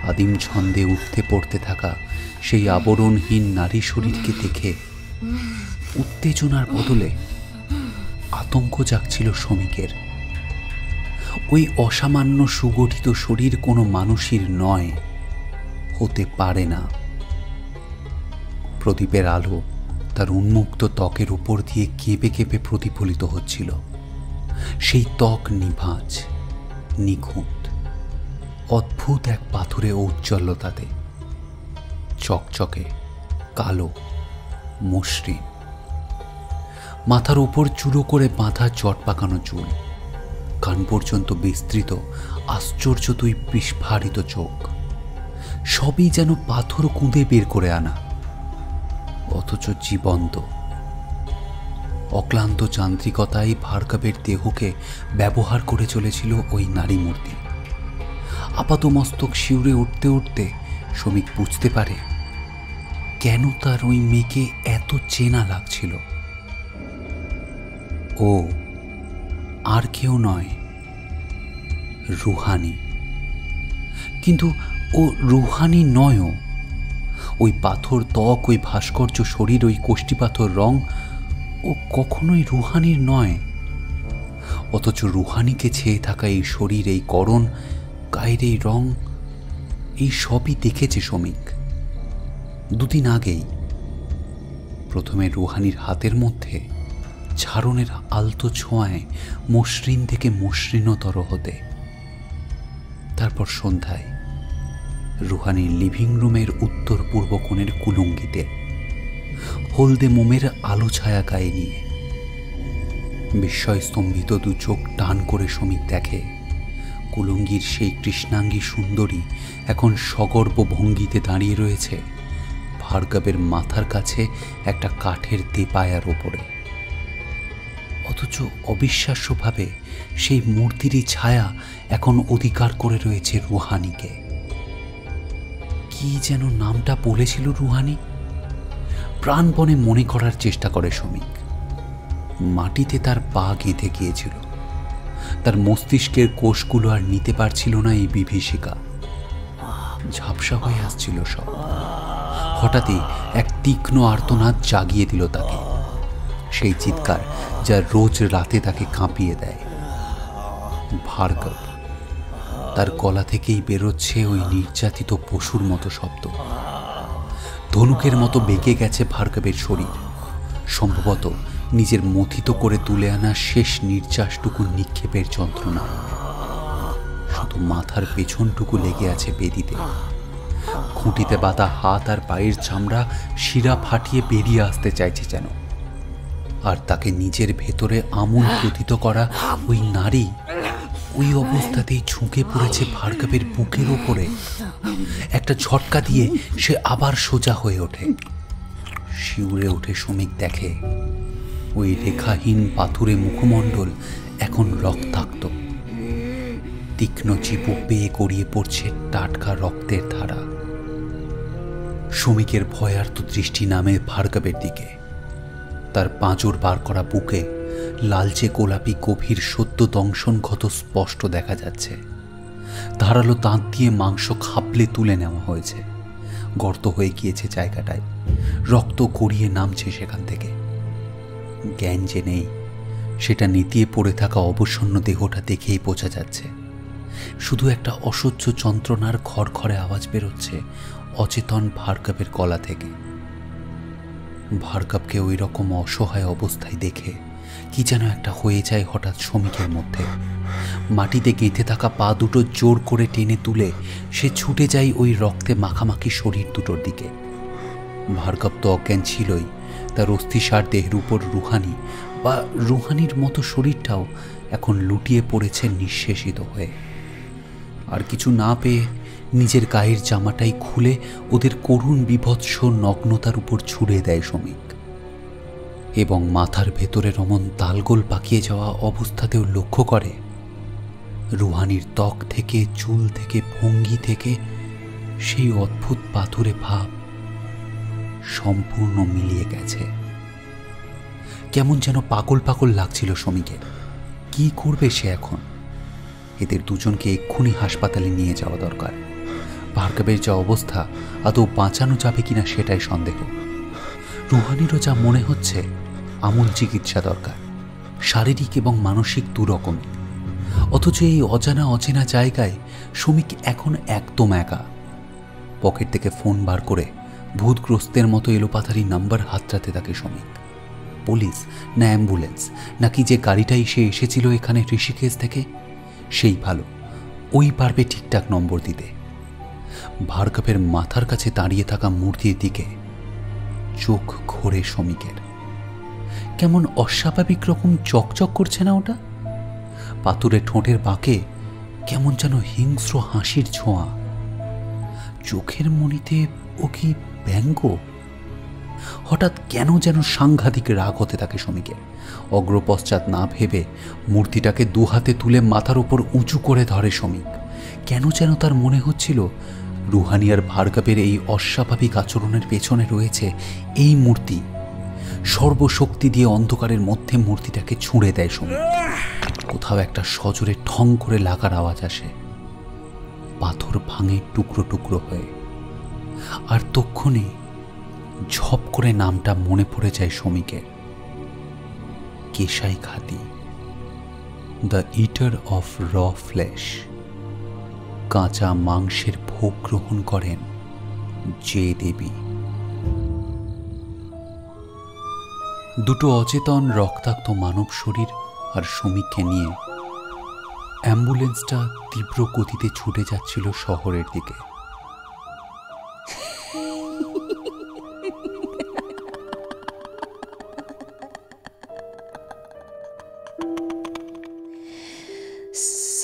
C: আদিম ছন্দে উঠতে পড়তে থাকা সেই আবরণহীন নারী শরীরকে দেখে উত্তেজনার বদলে আতঙ্ক জাগছিল শ্রমিকের। ওই অসামান্য সুগঠিত শরীর কোনো মানুষের নয়, হতে পারে না। প্রদীপের আলো তার উন্মুক্ত ত্বকের উপর দিয়ে কেঁপে কেঁপে প্রতিফলিত হচ্ছিল। সেই ত্বক নিভাঁজ, নিখুঁত, অদ্ভুত এক পাথুরে ঔজ্জ্বল্যতাতে। চকচকে, কালো, মসৃণ। মাথার উপর চুলো করে বাঁধা চট পাকানো চুল। কান পর্যন্ত বিস্তৃত আশ্চর্য দুই বিস্ফারিত চোখ। সবই যেন পাথর কুঁদে বের করে আনা, অথচ জীবন্ত। অক্লান্ত যান্ত্রিকতায় ভার্গবের দেহকে ব্যবহার করে চলেছিল ওই নারী মূর্তি। আপাতমস্তক শিউরে উঠতে উঠতে শ্রমিক বুঝতে পারে কেন তার ওই মেয়েকে এত চেনা লাগছিল। ও আর কেউ নয়, রুহানি। কিন্তু ও রুহানি নয়ও। ওই পাথর ত্বক, ওই ভাস্কর্য শরীর, ওই কোষ্ঠী পাথর রং, ও কখনোই রুহানির নয়। অথচ রুহানিকে ছেয়ে থাকা এই শরীর, এই করণ, গায়ের এই রং, এই সবই দেখেছে শ্রমিক দুদিন আগেই। প্রথমে রুহানির হাতের মধ্যে ঝাড়নের আলতো ছোঁয়ায় মসৃণ থেকে মসৃণতর হতে, তারপর সন্ধ্যায় রুহানির লিভিং রুমের উত্তর পূর্ব কোণের কুলুঙ্গিতে হলদে মোমের আলো ছায়া গায়ে নিয়ে। বিস্ময় স্তম্ভিত দু চোখ টান করে শ্রমিক দেখে কুলুঙ্গির সেই কৃষ্ণাঙ্গী সুন্দরী এখন সগর্ব ভঙ্গিতে দাঁড়িয়ে রয়েছে ভার্গবের মাথার কাছে একটা কাঠের তেপায়ার ওপরে। অথচ অবিশ্বাস্যভাবে সেই মূর্তিরই ছায়া এখন অধিকার করে রয়েছে রুহানিকে। কি যেন নামটা বলেছিল রুহানি? প্রাণপণে মনে করার চেষ্টা করে শ্রমিক। মাটিতে তার পা গেঁথে গিয়েছিল। তার মস্তিষ্কের কোষগুলো আর নিতে পারছিল না এই বিভীষিকা। ঝাপসা হয়ে আসছিল সব। হঠাৎই এক তীক্ষ্ণ আর্তনাদ জাগিয়ে দিল তাকে, সেই চিৎকার যা রোজ রাতে তাকে কাঁপিয়ে দেয়। ভার্গব। তার গলা থেকেই বেরোচ্ছে ওই নির্যাতিত পশুর মতো শব্দ। ধনুকের মতো বেঁকে গেছে ভার্গবের শরীর, সম্ভবত নিজের মথিত করে তুলে আনা শেষ নির্যাসটুকু নিক্ষেপের যন্ত্রণা। শুধু মাথার পেছনটুকু লেগে আছে বেদিতে। খুঁটিতে বাঁধা হাত আর পায়ের চামড়া শিরা ফাটিয়ে বেরিয়ে আসতে চাইছে যেন। আর তাকে নিজের ভেতরে আমূল প্রতীত করা ওই নারী ওই অবস্থাতেই ঝুঁকে পড়েছে ভার্গবের বুকের ওপরে। একটা ঝটকা দিয়ে সে আবার সোজা হয়ে ওঠে। শিউরে ওঠে শ্রমিক দেখে ওই রেখাহীন পাথুরে মুখমণ্ডল এখন রক্তাক্ত। তীক্ষ্ণ চিবুক বেয়ে গড়িয়ে পড়ছে টাটকা রক্তের ধারা। শ্রমিকের ভয়ার্ত দৃষ্টি নামে ভার্গবের দিকে। তার পাঁজর বার করা বুকে লালচে গোলাপি গভীর সদ্য দংশন ক্ষত স্পষ্ট দেখা যাচ্ছে। ধারালো দাঁত দিয়ে মাংস খাবলে তুলে নেওয়া হয়েছে। গর্ত হয়ে গিয়েছে জায়গাটায়, রক্ত গড়িয়ে নামছে সেখান থেকে। জ্ঞান যে নেই সেটা নেতিয়ে পড়ে থাকা অবসন্ন দেহটা দেখেই বোঝা যাচ্ছে। শুধু একটা অসহ্য যন্ত্রণার খড়খড়ে আওয়াজ বেরোচ্ছে অচেতন ভার্গবের গলা থেকে। ভার্গবকে ওই রকম অসহায় অবস্থায় দেখে কি যেন একটা হয়ে যায় হঠাৎ শ্রমিকের মধ্যে। মাটিতে গেঁথে থাকা পা দুটো জোর করে টেনে তুলে সে ছুটে যায় ওই রক্তে মাখামাখি শরীর দুটোর দিকে। ভার্গব তো অজ্ঞান ছিলই, তার অস্থিসার দেহের উপর রুহানি বা রুহানির মতো শরীরটাও এখন লুটিয়ে পড়েছে নিঃশেষিত হয়ে। আর কিছু না পেয়ে নিজের গায়ের জামাটাই খুলে ওদের করুণ বিভৎস নগ্নতার উপর ছুড়ে দেয় শ্রমিক। এবং মাথার ভেতরে রমন তালগোল পাকিয়ে যাওয়া অবস্থাতেও লক্ষ্য করে রুহানির ত্বক থেকে, চুল থেকে, ভঙ্গি থেকে সেই অদ্ভুত পাথুরে ভাব সম্পূর্ণ মিলিয়ে গেছে। কেমন যেন পাগল পাগল লাগছিল শ্রমিকের। কি করবে সে এখন? এদের দুজনকে এক্ষুনি হাসপাতালে নিয়ে যাওয়া দরকার। ভার্গবের যা অবস্থা, আদৌ বাঁচানো যাবে কিনা সেটাই সন্দেহ। রুহানিরও যা মনে হচ্ছে আমূল চিকিৎসা দরকার, শারীরিক এবং মানসিক দুরকমই। অথচ এই অজানা অচেনা জায়গায় শ্রমিক এখন একদম একা। পকেট থেকে ফোন বার করে ভূতগ্রস্তের মতো এলোপাথারি নাম্বার হাতড়াতে থাকে শ্রমিক। পুলিশ না অ্যাম্বুলেন্স নাকি যে গাড়িটাই সে এসেছিল এখানে ঋষিকেশ থেকে, সেই ভালো, ওই পারবে ঠিকঠাক নম্বর দিতে। ভার্গবের মাথার কাছে দাঁড়িয়ে থাকা মূর্তির দিকে চোখ ঘোরে শ্রমিকের। কেমন অস্বাভাবিক রকম চকচক করছে না ওটা? পাথুরে ঠোঁটের বাঁকে কেমন যেন হিংস্র হাসির ছোঁয়া। চোখের মণিতে ও কি ব্যঙ্গ? হঠাৎ কেন যেন সাংঘাতিক রাগ হতে থাকে শ্রমিকের। অগ্রপশ্চাৎ না ভেবে মূর্তিটাকে দুহাতে তুলে মাথার উপর উঁচু করে ধরে শ্রমিক। কেন যেন তার মনে হচ্ছিল রুহানি আর ভার্গবের এই অস্বাভাবিক আচরণের পেছনে রয়েছে এই মূর্তি। সর্বশক্তি দিয়ে অন্ধকারের মধ্যে মূর্তিটাকে ছুঁড়ে দেয় সমীক। কোথাও একটা সজোরে ঠং করে লাগার আওয়াজ আসে, পাথর ভাঙে টুকরো টুকরো হয়ে। আর তক্ষুনি ঝপ করে নামটা মনে পড়ে যায় সমীকের, কেশাই খাতি, দ্য ইটার অফ র ফ্লেশ। কাঁচা মাংসের ভোগ গ্রহণ করেন যে দেবী। দুটো অচেতন রক্তাক্ত মানব শরীর আর সমীককে নিয়ে অ্যাম্বুলেন্সটা তীব্র গতিতে ছুটে যাচ্ছিল শহরের দিকে।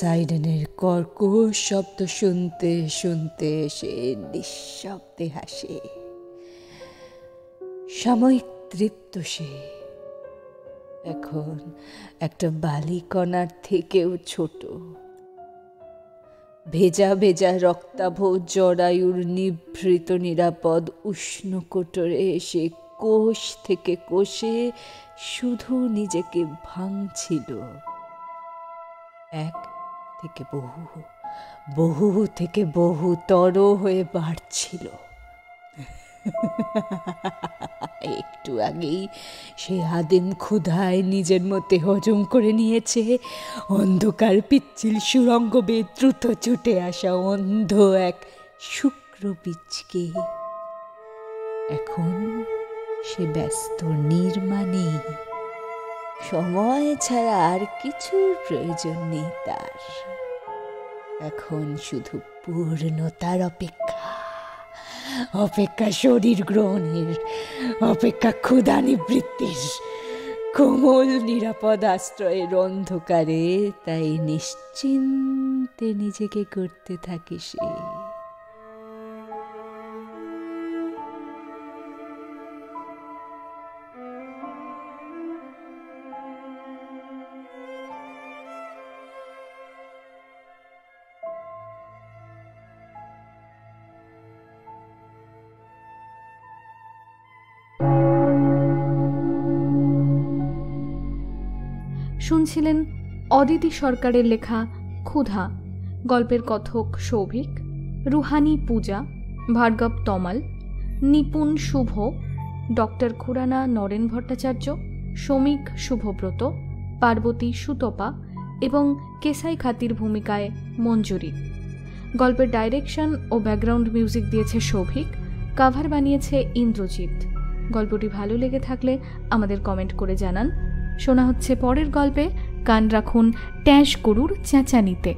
B: সাইরেনের কর্কশ শব্দ শুনতে শুনতে সে নিঃশব্দে হাসে। সাময়িক তৃপ্ত সে। এখন একটা বালিকণার থেকেও ছোট। ভেজা ভেজা রক্তাভ জরায়ুর নিভৃত নিরাপদ উষ্ণ কোটরে সে কোষ থেকে কোষে শুধু নিজেকে ভাঙছিল। এক থেকে বহু, বহু থেকে বহুতর হয়ে বাড়ছিল। একটু আগেই সে আদিম ক্ষুধায় নিজের মধ্যে হজম করে নিয়েছে অন্ধকার পিচ্ছিল সুরঙ্গ বেয়ে দ্রুত ছুটে আসা অন্ধ এক শুক্র বীজকে। এখন সে ব্যস্ত নির্মাণে। সময় ছাড়া আর কিছুর প্রয়োজন নেই তার। এখন শুধু পূর্ণতার অপেক্ষা, অপেক্ষা শরীর গ্রহণের, অপেক্ষা ক্ষুধা নিবৃত্তির, কোমল নিরাপদ আশ্রয়ের অন্ধকারে। তাই নিশ্চিন্তে নিজেকে করতে থাকে সে।
A: শুনছিলেন অদিতি সরকারের লেখা ক্ষুধা। গল্পের কথক সৌভিক, রুহানি পূজা, ভার্গব তমাল, নিপুণ শুভ, ডক্টর খুরানা নরেন ভট্টাচার্য, সমীক শুভব্রত, পার্বতী সুতপা এবং কেসাই খাতির ভূমিকায় মঞ্জুরি। গল্পের ডাইরেকশন ও ব্যাকগ্রাউন্ড মিউজিক দিয়েছে সৌভিক, কাভার বানিয়েছে ইন্দ্রজিৎ। গল্পটি ভালো লেগে থাকলে আমাদের কমেন্ট করে জানান। শোনা হচ্ছে পরের গল্পে। কান রাখুন ট্যাঁশ গরুর চেঁচানিতে।